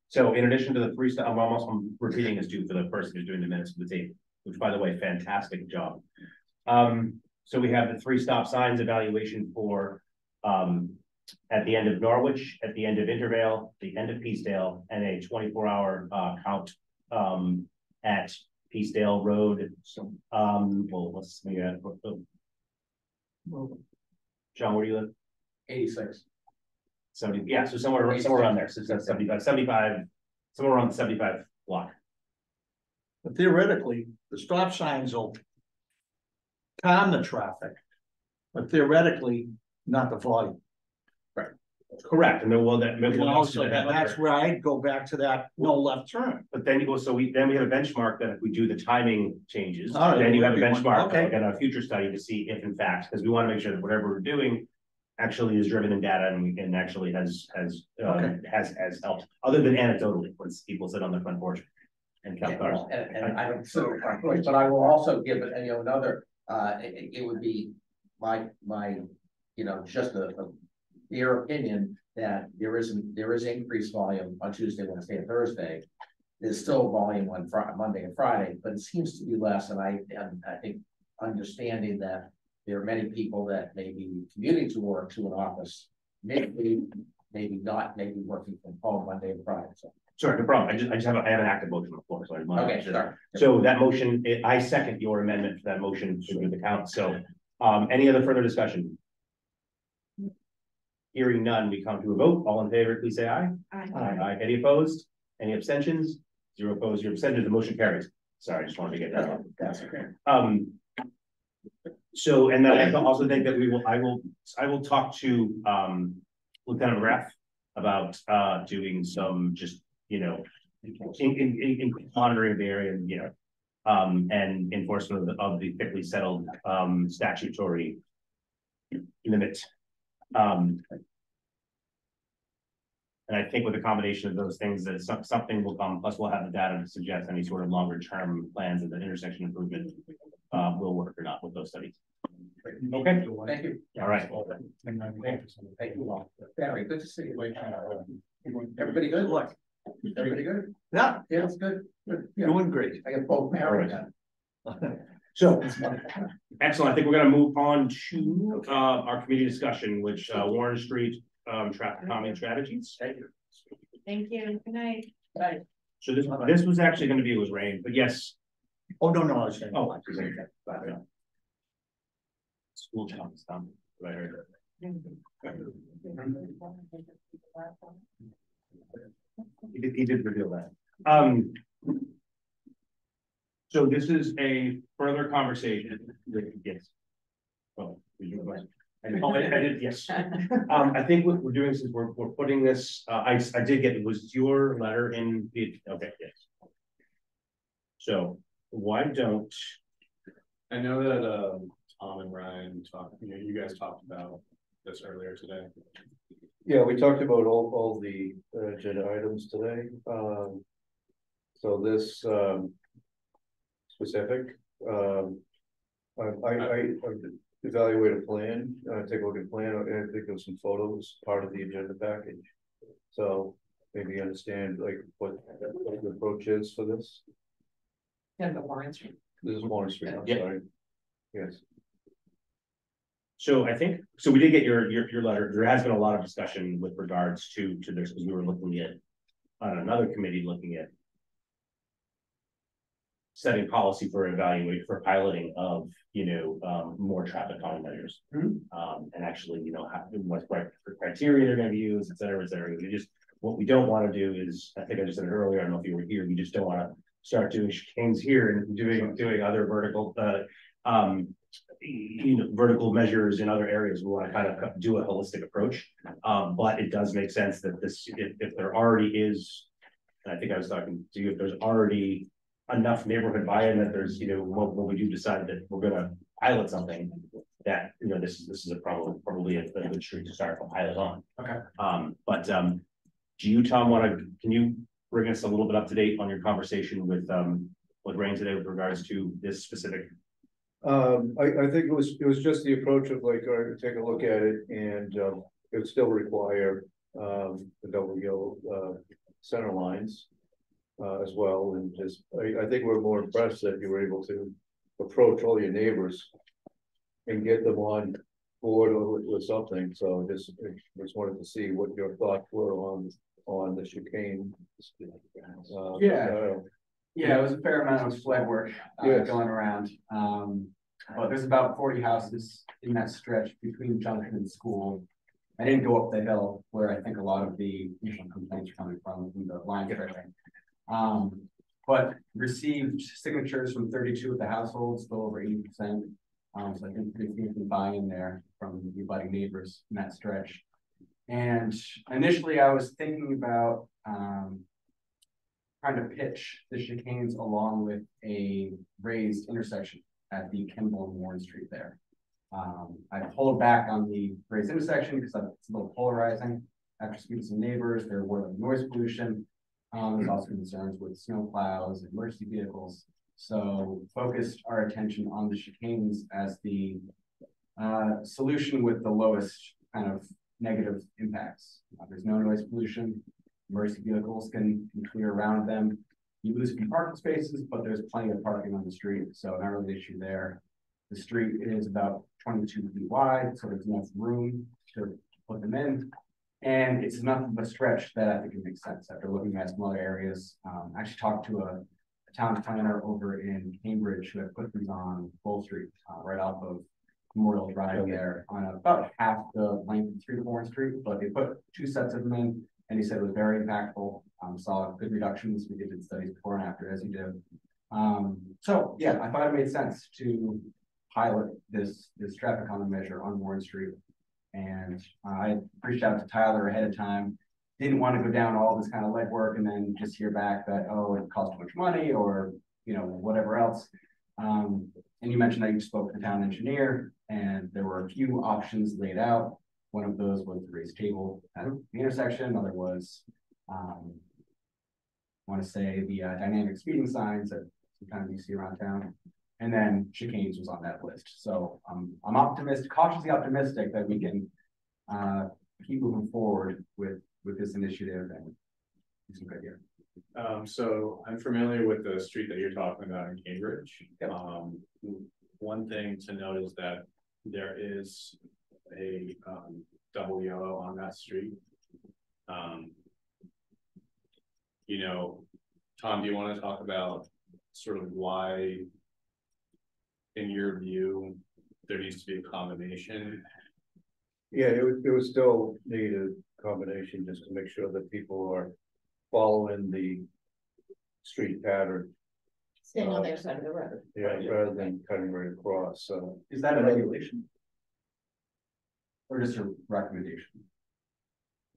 So in addition to the 3 stop, I'm repeating this too for the person who's doing the minutes of the tape, which by the way, fantastic job. So we have the 3 stop signs evaluation for at the end of Norwich, at the end of Intervale, the end of Peacedale, and a 24-hour count at Peacedale Road. Well, let's see. John, where do you live? 86. 70, yeah, so somewhere around there. So that's 75, somewhere around the 75 block. But theoretically, the stop signs will calm the traffic, but theoretically, not the volume. Right. Correct. And then that's where I'd go back to that no left turn. But then you go, then we have a benchmark that if we do the timing changes, All right, then you have a benchmark, okay. like in a future study to see if in fact, because we want to make sure that whatever we're doing actually is driven in data and actually has helped, other than anecdotally, when people sit on the front porch and count cars. And I don't sit on the front porch, but I will also give it, another, it would be my just a their opinion that there is increased volume on Tuesday, Wednesday, and Thursday. There's still volume on Monday and Friday, but it seems to be less. And I think understanding that there are many people that may be commuting to work to an office, maybe not, maybe working from home Monday and Friday. So. Sorry, no problem. I have an active motion on the floor, so I want okay, sorry. So that motion, I second your amendment to that motion to do the count. So, any other further discussion? Hearing none, we come to a vote. All in favor, please say aye. Aye. Aye. Any opposed? Any abstentions? 0 opposed, 0 abstentions. The motion carries. Sorry, I just wanted to get that. That's okay. So, and then I also think that I will talk to Lieutenant McGrath about doing some just in monitoring the area and and enforcement of the thickly settled statutory limit. And I think with a combination of those things, that something will come. Plus, we'll have the data to suggest any sort of longer-term plans of the intersection improvement will work or not with those studies. Okay. Thank you. All right. Thank you all. Very good to see you. Everybody good? Look. Everybody good? Yeah. Yeah, it's good. Good. Yeah. Doing great. I got both married. So, excellent. I think we're going to move on to our committee discussion, which Warren Street traffic calming strategies. Thank you. Good night. Right. So this was actually going to be with rain, but yes. Oh, no, I was saying. Oh, I was saying that. School child is done. Right. He did reveal that. So this is a further conversation with, yes. Oh, did you question? I did, yes. I think what we're doing is we're putting this, I did get, was your letter in the, okay, yes. So why don't. I know that Tom and Ryan talked, you guys talked about this earlier today. Yeah, we talked about all the agenda items today. So this specific, I evaluate a plan, take a look at a plan, and I think of some photos, part of the agenda package. So maybe understand like what the approach is for this. Yeah, the Warren Street. This is Warren Street, I'm Yeah. sorry. Yes. So I think, so we did get your letter. There has been a lot of discussion with regards to this, because we were looking at, on another committee, looking at setting policy for evaluate for piloting of, more traffic calming measures. And actually, what criteria they're gonna be used, et cetera, et cetera. What we don't want to do is, I think I just said it earlier, I don't know if you were here, we just don't want to start doing chicanes here and doing other vertical, vertical measures in other areas. We want to kind of do a holistic approach. But it does make sense that if there already is, and I think I was talking to you, if there's already enough neighborhood buy-in that there's, when we do decide that we're going to pilot something, that, this is probably a good street to start a pilot on. Okay. Do you, Tom, can you bring us a little bit up to date on your conversation with Rain today with regards to this specific? I think it was just the approach of like, all right, take a look at it, and it would still require the double yellow center lines as well. And just, I think we're more impressed that you were able to approach all your neighbors and get them on board with something. So just wanted to see what your thoughts were on the chicane. Yeah, it was a fair amount of sled work going around. But there's about 40 houses in that stretch between Junction and School. I didn't go up the hill where I think a lot of the initial complaints are coming from the line stretching. But received signatures from 32 of the households, still over 80%. So I think pretty significant buy-in there from the abutting neighbors in that stretch. And initially I was thinking about trying to pitch the chicanes along with a raised intersection at the Kimball and Warren Street there. I pulled back on the raised intersection because it's a little polarizing. After speaking to some neighbors, there were noise pollution. There's also concerns with snow plows and emergency vehicles. So focused our attention on the chicanes as the solution with the lowest kind of negative impacts. There's no noise pollution. Emergency vehicles can clear around them. You lose a few parking spaces, but there's plenty of parking on the street, so not really an issue there. The street is about 22 feet wide, so there's enough room to put them in. And it's enough of a stretch that I think it makes sense after looking at some other areas. I actually talked to a town planner over in Cambridge who had put these on Bull Street, right off of Memorial Drive there, on about half the length of 3 to Warren Street, but they put 2 sets of them in. And he said it was very impactful, saw good reductions. We did studies before and after, as you do. So yeah, I thought it made sense to pilot this traffic calming measure on Warren Street. And I reached out to Tyler ahead of time. Didn't want to go down all this kind of legwork and then just hear back that, oh, it costs too much money or, whatever else. And you mentioned that you spoke to the town engineer and there were a few options laid out. One of those was the raised table at the intersection. Another was, I want to say the dynamic speeding signs that sometimes you see around town. And then chicanes was on that list. So I'm cautiously optimistic that we can keep moving forward with this initiative and do some good here. So I'm familiar with the street that you're talking about in Cambridge. Yep. One thing to note is that there is a double yellow on that street. Tom, do you want to talk about sort of why, in your view, there needs to be a combination? Yeah, it would still need a combination just to make sure that people are following the street pattern. Staying on their side of the road. Yeah, rather than cutting right across. So is that a regulation? Or just a recommendation?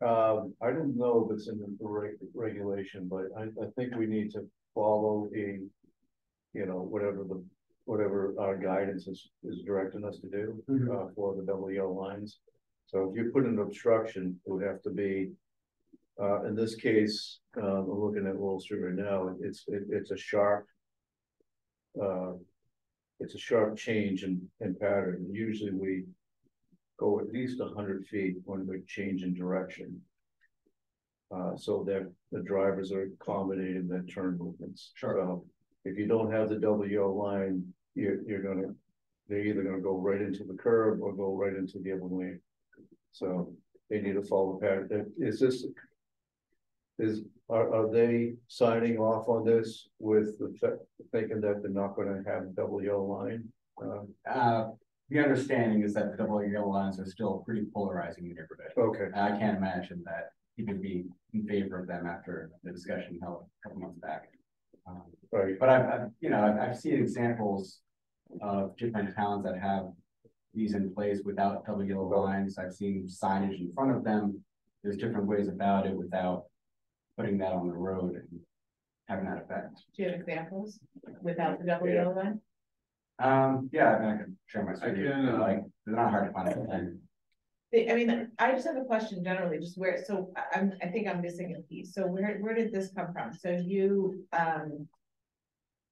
I don't know if it's in the regulation, but I think we need to follow whatever our guidance is directing us to do for the double yellow lines. So if you put an obstruction, it would have to be, in this case, we're looking at Wall Street right now. It's a sharp change in pattern. Usually we go at least 100 feet when we change in direction, so that the drivers are accommodating the turn movements. Sure. So if you don't have the double yellow line, you're they're either gonna go right into the curb or go right into the other lane. So they need to follow the pattern. Are they signing off on this with thinking that they're not gonna have double yellow line? The understanding is that the double yellow lines are still pretty polarizing in the neighborhood. Okay. I can't imagine that he would be in favor of them after the discussion held a couple months back. Right. But I've seen examples of different towns that have these in place without double yellow lines. I've seen signage in front of them. There's different ways about it without putting that on the road and having that effect. Do you have examples without the double yellow line? Yeah, I mean, I can share my screen. Like, they're not hard to find. I mean, I just have a question generally, just where, so I think I'm missing a piece. So where did this come from? So you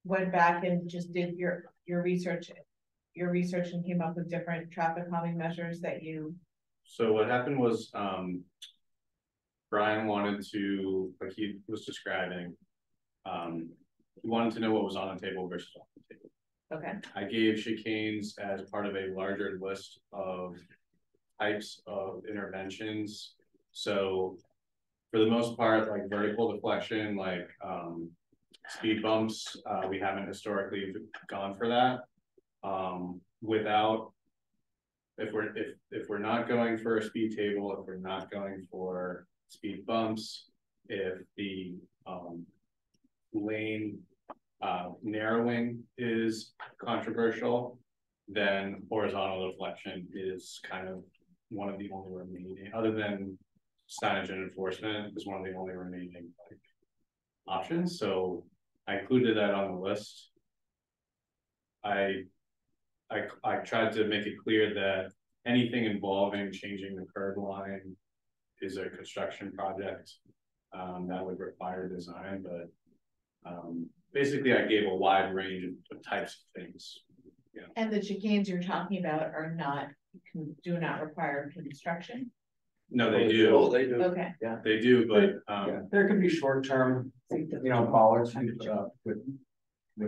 went back and just did your research and came up with different traffic calming measures that you. So what happened was, Brian wanted to, like he was describing, he wanted to know what was on the table versus off the table. Okay. I gave chicanes as part of a larger list of types of interventions. So for the most part, like vertical deflection, like speed bumps, we haven't historically gone for that. Without, if we're not going for a speed table, if we're not going for speed bumps, if the lane narrowing is controversial, then horizontal deflection is kind of one of the only remaining, other than signage and enforcement, is one of the only remaining like options. So I included that on the list. I tried to make it clear that anything involving changing the curb line is a construction project that would require design, but basically I gave a wide range of types of things. Yeah. And the chicanes you're talking about are do not require construction? No, they do. Oh, they do. Okay. Yeah, they do, but there could be short-term, bollards you put up with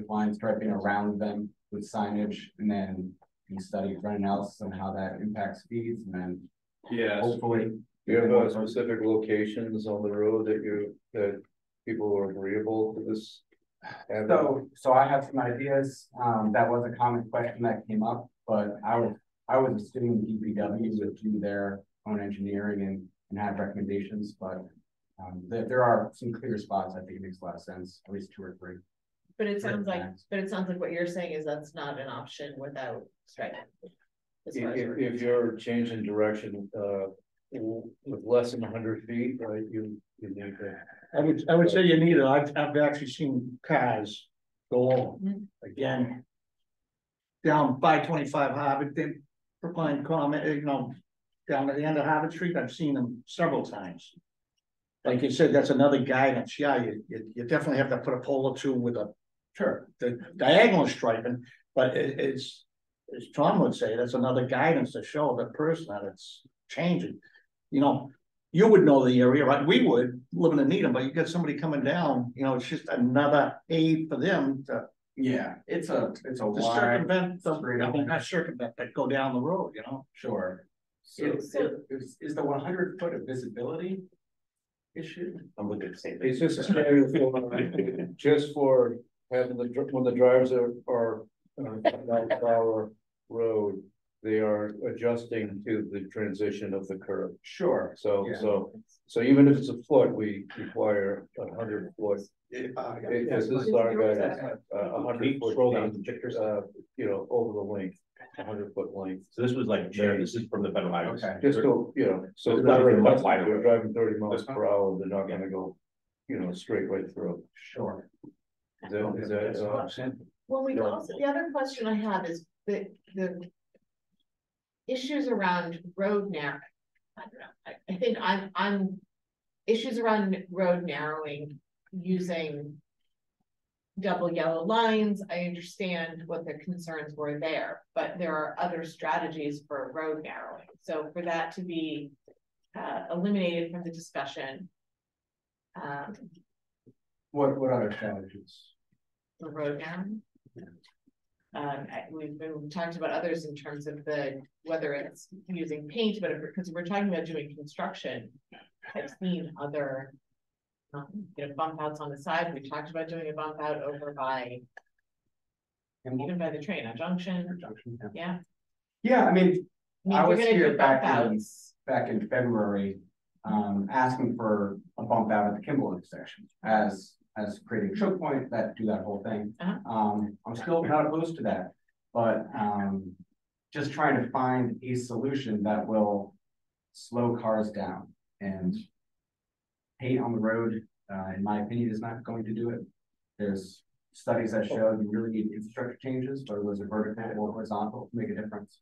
line striping around them with signage, and then you study run analysis on how that impacts speeds, and then hopefully. Do you have specific locations on the road that people are agreeable to this? So I have some ideas. That was a common question that came up, but I was assuming DPW would do their own engineering and have recommendations, but there are some clear spots. I think it makes a lot of sense, at least 2 or 3. But it sounds like, what you're saying is that's not an option without striping. If you're changing direction with less than 100 feet, right, you need to. I would say you need it. I've actually seen cars go over again down by 25 Harvard. They Brookline comment, down at the end of Harvard Street. I've seen them several times. Like you said, that's another guidance. Yeah, you definitely have to put a pole or two with the diagonal striping, but it's, as Tom would say, that's another guidance to show the person that it's changing. You would know the area, right? We would, living in Needham, but you get somebody coming down, it's just another aid for them to. Yeah, it's a wide circumvent not circumvent, but go down the road, Sure. So is the 100-foot of visibility issue? I'm looking at the same thing. It's just a standard just for having when the drivers are on our road, they are adjusting to the transition of the curve. Sure. So even if it's a foot, we require 100 foot. This is our guidance, 100 foot, over the length, 100-foot length. So this was like, this is from the federal highway. Okay. Just go, so it's not very much wider. They're driving 30 miles per hour, they're not gonna go, straight right through. Sure. Is that Well, the other question I have is the issues around road narrowing. I think I'm issues around road narrowing using double yellow lines. I understand what the concerns were there, but there are other strategies for road narrowing. So for that to be eliminated from the discussion. What other strategies? The road narrowing? We've talked about others in terms of whether it's using paint, but because we're talking about doing construction, I've seen other, bump outs on the side. We talked about doing a bump out over by, even by the train, a junction. Yeah. Yeah, I mean, I was we're gonna here do bump back in February, asking for a bump out at the Kimball intersection as creating a choke point that do that whole thing. I'm still not opposed to that, but just trying to find a solution that will slow cars down, and paint on the road, in my opinion, is not going to do it. There's studies that show you really need infrastructure changes, whether those are vertical or horizontal, to make a difference.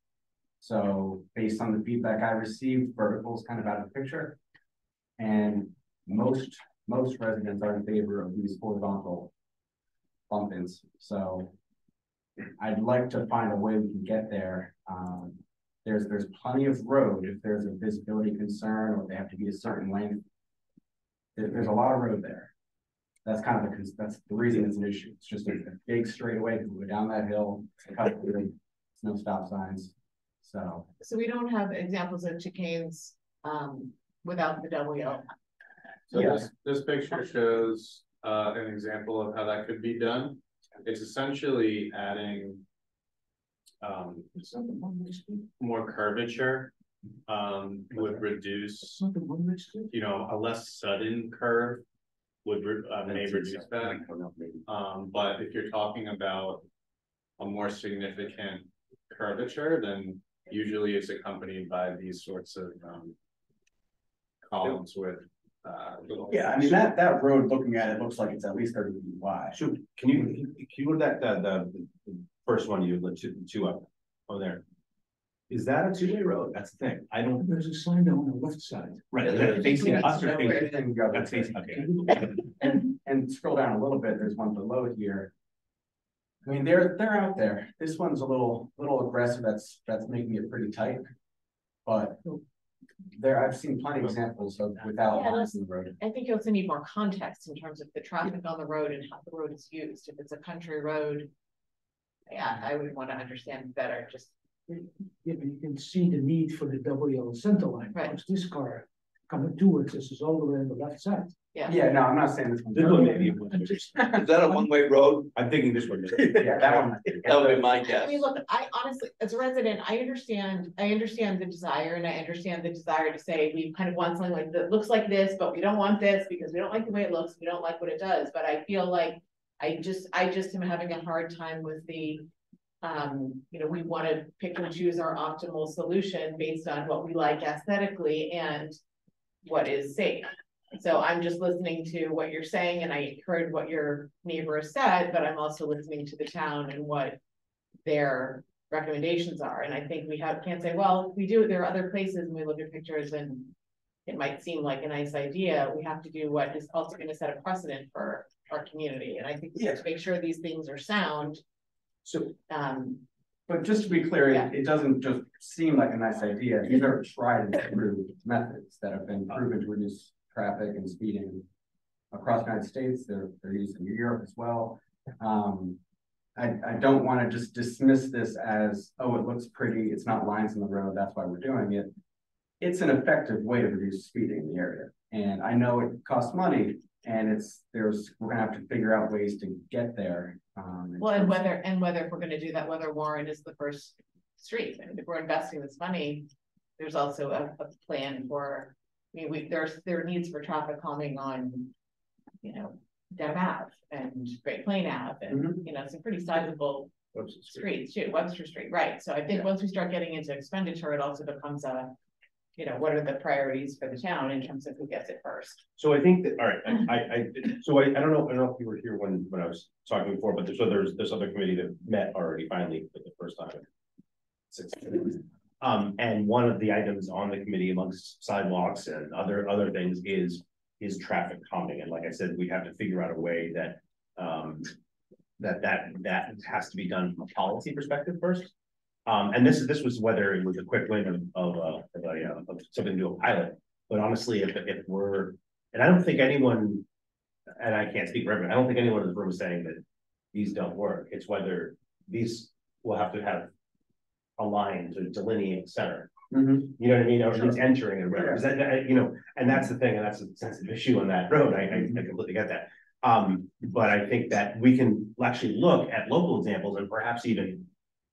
So based on the feedback I received, vertical is kind of out of the picture, and most residents are in favor of these horizontal bump ins. So I'd like to find a way we can get there. There's plenty of road if there's a visibility concern or they have to be a certain length. There's a lot of road there. That's kind of that's the reason it's an issue. It's just a big straightaway to go down that hill, cut through, there's no stop signs. So we don't have examples of chicanes without the W. So this picture shows an example of how that could be done. It's essentially adding more curvature would reduce, a less sudden curve would may reduce that. But if you're talking about a more significant curvature, then usually it's accompanied by these sorts of columns with yeah, I mean that road, looking at it, looks like it's at least 30 feet wide. So can you go to that the first one you lit two up over there? Is that a two-way road? That's the thing. I don't. There's a sign on the left side. Right, that's facing us or facing. That's facing. Okay. And scroll down a little bit. There's one below here. I mean, they're out there. This one's a little aggressive. That's making it pretty tight, but I've seen plenty of examples of without lines in the road. I think you also need more context in terms of the traffic on the road and how the road is used. If it's a country road, yeah, I would want to understand better. Just Yeah, but you can see the need for the double yellow center line. Right. Because this car coming towards us is all the way on the left side. Yeah, no, I'm not saying this one. This one may be. Is that a one-way road? I'm thinking this one. Yeah, that one. That would be my I guess. mean, look, I honestly, as a resident, I understand the desire, and I understand the desire to say we kind of want something like that looks like this, but we don't want this because we don't like the way it looks. We don't like what it does. But I feel like I just am having a hard time with the, we want to pick and choose our optimal solution based on what we like aesthetically and what is safe. So I'm just listening to what you're saying, and I heard what your neighbor said, but I'm also listening to the town and what their recommendations are. And I think we can't say, well, we do, there are other places, and we look at pictures and it might seem like a nice idea. We have to do what is also going to set a precedent for our community. And I think we have to make sure these things are sound. So, but just to be clear, it doesn't just seem like a nice idea. These are tried and true methods that have been proven to reduce traffic and speeding across the United States. They're used in Europe as well. I don't want to just dismiss this as, oh, it looks pretty, it's not lines in the road, that's why we're doing it. It's an effective way to reduce speeding in the area. And I know it costs money, and we're gonna have to figure out ways to get there. Well, and whether if we're gonna do that, whether Warren is the first street. I mean, if we're investing this money, there's also a plan for, I mean, there are needs for traffic calming on, Deb Ave and Great Plain Ave and, some pretty sizable streets too, Webster Street, right? So I think once we start getting into expenditure, it also becomes what are the priorities for the town in terms of who gets it first? So I think that, all right, I don't know if you were here when I was talking before, but there's this other committee that met already finally for the first time. And one of the items on the committee amongst sidewalks and other things is traffic calming. And like I said, we have to figure out a way that that has to be done from a policy perspective first. And this was whether it was a quick win of something to do a pilot. But honestly, if we're, and I don't think anyone, and I can't speak for everyone, I don't think anyone in the room is saying that these don't work. It's whether these will have to have a line to delineate center. Mhm. You know what I mean? Or at least Sure. entering a road, because that, you know, and that's the thing, and that's a sensitive issue on that road, I completely get that. But I think that we can actually look at local examples and perhaps even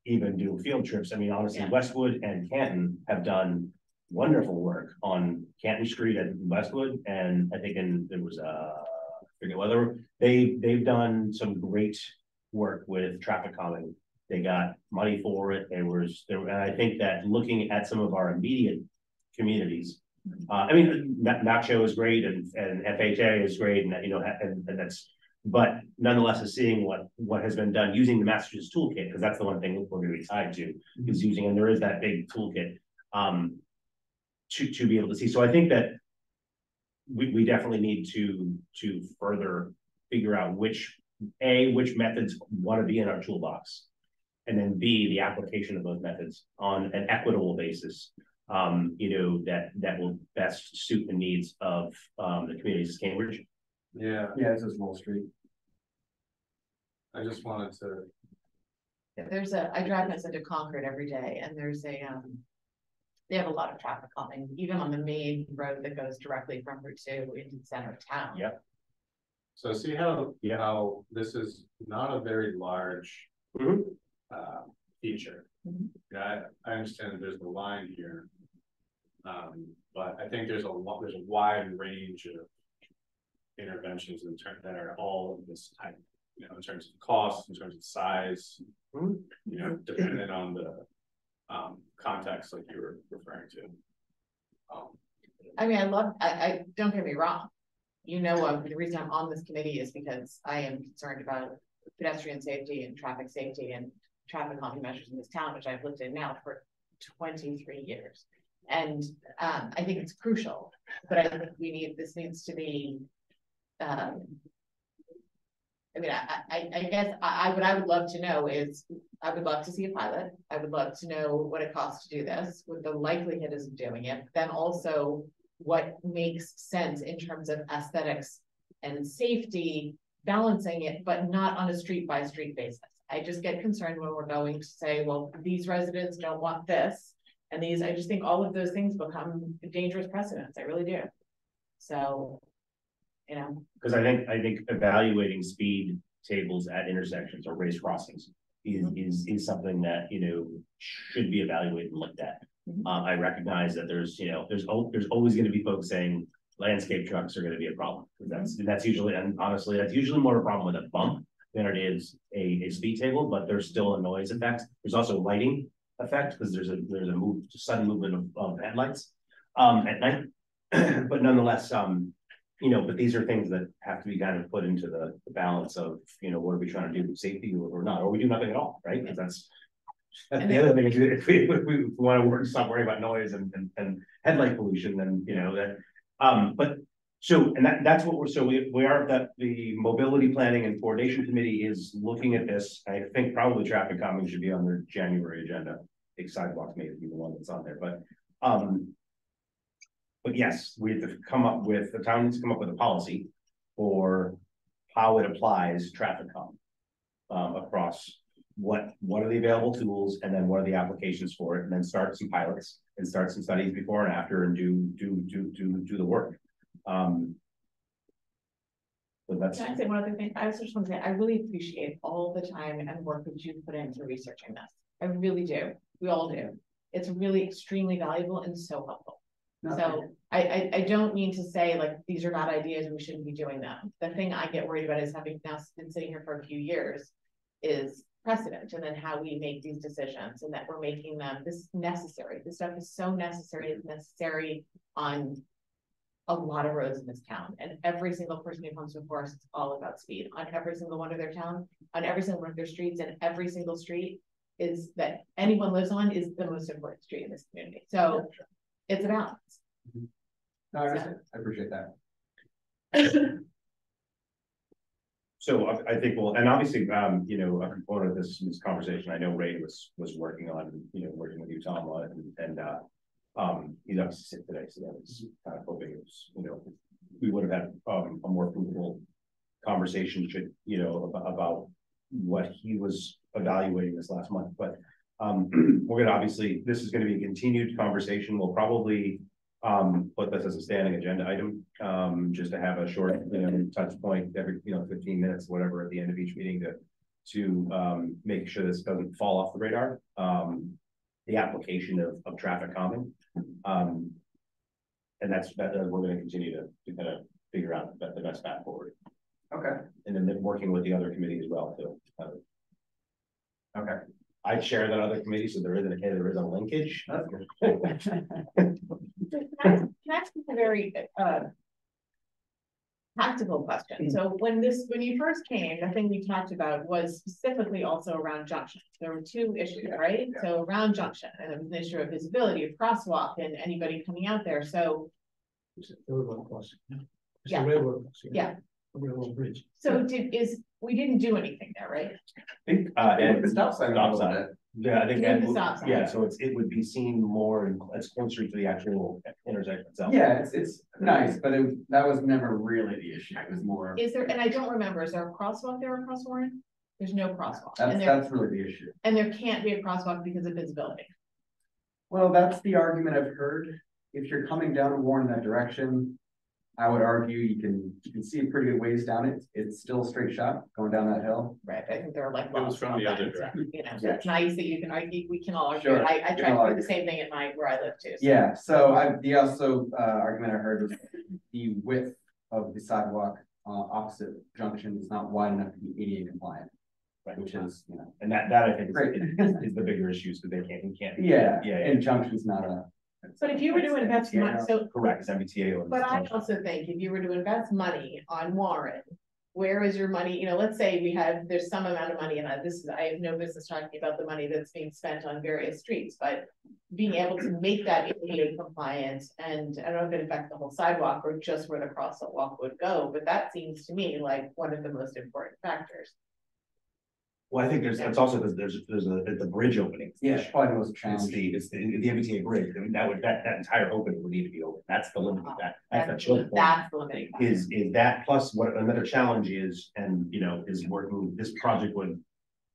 do field trips. I mean, honestly, Yeah. Westwood and Canton have done wonderful work on Canton Street at Westwood, and I think there was I forget whether they've done some great work with traffic calming. They got money for it. And I think that looking at some of our immediate communities, I mean, Nacho is great and FHA is great, and you know, and that's, but nonetheless, is seeing what has been done using the Massachusetts toolkit, because that's the one thing we're going to be tied to, is using, and there is that big toolkit to be able to see. So I think that we definitely need to further figure out which methods want to be in our toolbox, and then B, the application of those methods on an equitable basis, you know, that will best suit the needs of the communities of Cambridge. Yeah, this is Wall Street. I just wanted to. I drive myself to Concord every day, and there's they have a lot of traffic calming, even on the main road that goes directly from Route 2 into the center of town. Yep. So see how this is not a very large feature. Yeah, I understand that there's the line here, but I think there's a wide range of interventions that are all of this type. You know, in terms of cost, in terms of size, you know, depending on the context like you were referring to. I mean, I don't get me wrong. You know, the reason I'm on this committee is because I am concerned about pedestrian safety and traffic safety and traffic calming measures in this town, which I've lived in now for 23 years. And I think it's crucial, but I think this needs to be, I mean, I guess what I would love to know is, I would love to see a pilot. I would love to know what it costs to do this, what the likelihood is of doing it, but then also what makes sense in terms of aesthetics and safety, balancing it, but not on a street by street basis. I just get concerned when we're going to say, well, these residents don't want this, and I just think all of those things become dangerous precedents. I really do. So, you know, because I think evaluating speed tables at intersections or raised crossings is something that, you know, should be evaluated and looked at. I recognize that there's always going to be folks saying landscape trucks are going to be a problem. That's usually, and honestly, that's usually more a problem with a bump than it is a speed table, but there's still a noise effect. There's also lighting effect, because there's a sudden movement of headlights at night. But nonetheless, you know, but these are things that have to be kind of put into the balance of, you know, what are we trying to do with safety or not, or we do nothing at all, right? Because that's the other thing. If we want to stop worrying about noise and headlight pollution, then, you know, that, but so, and that's what we are, that the mobility planning and coordination committee is looking at this. I think probably traffic calming should be on their January agenda. I think sidewalks may be the one that's on there, but yes, we have to the town needs to come up with a policy for how it applies traffic calm across what are the available tools, and then what are the applications for it, and then start some pilots and start some studies before and after, and do the work. So that's. Can I say one other thing? I was just want to say, I really appreciate all the time and work that you put into researching this. I really do. We all do. It's really extremely valuable and so helpful. So I don't mean to say like these are not ideas and we shouldn't be doing them. The thing I get worried about is, having now been sitting here for a few years, is precedent, and then how we make these decisions, and that we're making them necessary. This stuff is so necessary. It's necessary on a lot of roads in this town, and every single person who comes before us, it's all about speed on every single one of their town, on every single one of their streets, and every single street is that anyone lives on is the most important street in this community. So it's a balance. No, I appreciate that. So I think and obviously, you know, a component of this conversation, I know Ray was working on, you know, working with you, Tom, on it, and he's obviously sick today, so that was kind of hoping it was, you know, we would have had a more fruitful conversation, you know, about what he was evaluating this last month, but we're gonna obviously, this is gonna be a continued conversation. We'll probably put this as a standing agenda item, just to have a short, touch point every, 15 minutes, whatever, at the end of each meeting to make sure this doesn't fall off the radar. The application of traffic calming. And that's, we're gonna continue to kind of figure out the best path forward. Okay. And then working with the other committee as well too. Okay. I'd share that other committee, so there is a linkage. That's good. Can I ask you a very practical question? So when you first came, the thing we talked about was specifically also around Junction. There were two issues, right? Yeah. So around Junction, and it was an issue of visibility, of crosswalk, and anybody coming out there. So It's a railroad crossing. It's Yeah. a railroad crossing. Yeah. A railroad bridge. so we didn't do anything there, right? I think, And the stop sign. stop sign. Yeah, I think With the that, stop sign. yeah, so it would be seen more, and it's closer to the actual intersection itself. Yeah, it's nice, but that was never really the issue. It was more. Is there, and I don't remember, is there a crosswalk there across Warren? There's no crosswalk. And That's really the issue. there can't be a crosswalk because of visibility. Well, that's the argument I've heard. If you're coming down Warren in that direction, I would argue you can see a pretty good ways down it. It's still a straight shot going down that hill. Right, I think there are like. It was from the other direction. So it's nice that you can argue, we can all argue, Sure. I We can try all to do argue. the same thing in where I live too. So. Yeah, so the argument I heard was the width of the sidewalk opposite junction is not wide enough to be ADA compliant. Right. Which is, And that I think Great. is the bigger issue, so they can't. Yeah, Yeah. and junction's not a. But if you were to invest money, so, Correct, it's MBTA. but I also think if you were to invest money on Warren, where is your money? Let's say there's some amount of money, and I have no business talking about the money that's being spent on various streets, but being able to make that ADA compliant, and I don't know if it affects the whole sidewalk or just where the crosswalk would go, but that seems to me like one of the most important factors. Well, I think it's also because there's the bridge opening. Yeah, it's probably the most It's challenging. the MBTA bridge. I mean, that entire opening would need to be open. That's the limit of that. That's the choke point. That's the limiting factor. Is that plus what another challenge is, and is working, this project would.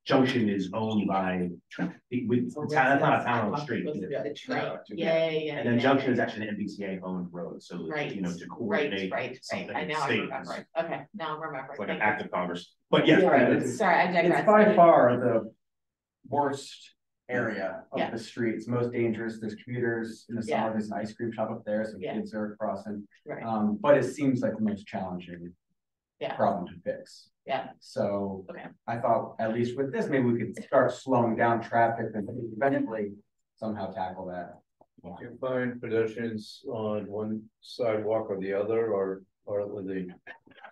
Junction is owned by, that's not a town on the street. The train, yeah. And then Junction is actually an MBTA owned road, so, Right. to coordinate. Right. something I now I'm state, remembering. Okay, now I'm remembering. It's like an Thank you. active Congress, but yeah. Sorry, I digress. It's by far the worst area of Yeah. the street. It's most dangerous. There's commuters in the Yeah. summer. There's an ice cream shop up there, so Yeah. kids are crossing. Right. But it seems like the most challenging Yeah. problem to fix. Yeah. So Okay. I thought, at least with this, maybe we could start slowing down traffic and eventually somehow tackle that. Do you find pedestrians on one sidewalk or the other, or when they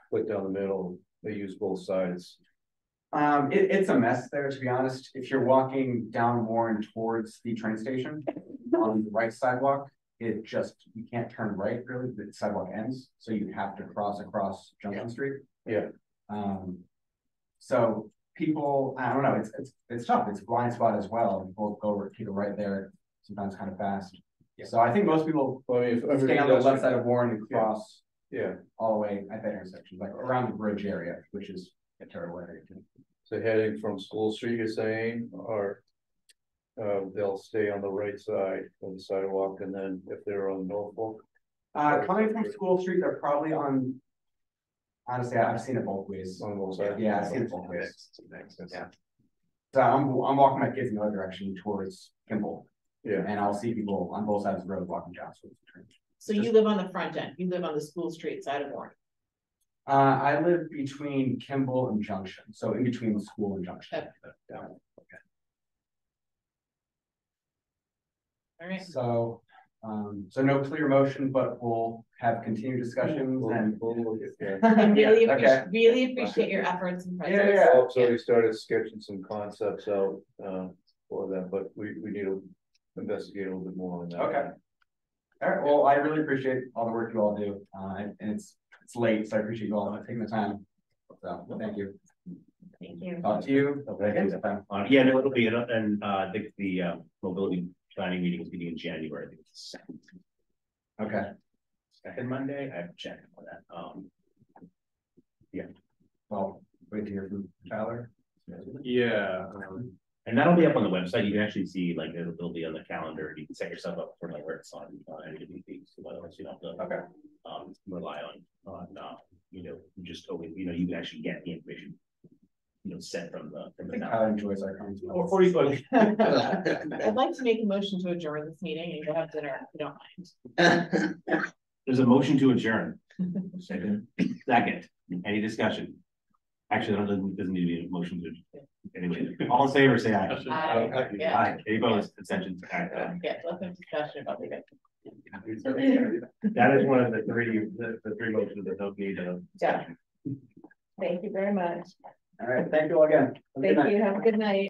split down the middle, they use both sides? It's a mess there, to be honest. If you're walking down Warren towards the train station on the right sidewalk, you can't turn right really, the sidewalk ends, so you have to cross across Junction Street. Yeah. So people, I don't know, it's tough. It's a blind spot as well. People keep it right there, sometimes kind of fast. So I think most people stay on the left side of Warren and cross. Yeah. All the way at that intersection, like around the bridge area, which is a terrible area too. So heading from School Street, you're saying, or they'll stay on the right side of the sidewalk, and then if they're on Norfolk? Coming from School Street, they're probably on. Honestly, I've seen it both ways. On both sides? Yeah, I've seen it both ways. Yeah. So I'm walking my kids in the other direction towards Kimball. Yeah. And I'll see people on both sides of the road walking down. So you live on the front end, you live on the School Street side of Warren. I live between Kimball and Junction, so in between the school and Junction. All right. So no clear motion, but we'll have continued discussions and. I really Okay. appreciate your efforts and presence. Yeah. So we started sketching some concepts out for that, but we need to investigate a little bit more on that. Okay. All right, well, I really appreciate all the work you all do, and it's late, so I appreciate you all taking the time. So, thank you. Thank you. Talk to you. Yeah, no, it'll be, and I think the mobility planning meeting is meeting in January, I think it's the second. Okay. Second Monday, I have to check on that, yeah. Well, wait to hear from Tyler. Yeah. And that'll be up on the website. You can actually see, like, it'll be on the calendar, and you can set yourself up for like where it's on any of these things, so otherwise you don't have to rely on you just always, you can actually get the information sent from the Tyler enjoys our comments. or you I'd like to make a motion to adjourn this meeting and go have dinner, if you don't mind. There's a motion to adjourn. Second. Any discussion? Actually, there doesn't need to be a motion to. Anyway, all in favor, say aye. Aye. Yeah. Aye. Any opposed? Abstentions? Aye. Yeah, let's have discussion about it. That is one of the three motions that don't need a. Yeah. Thank you very much. All right, thank you all again. Have a good Thank night. you. Have a good night.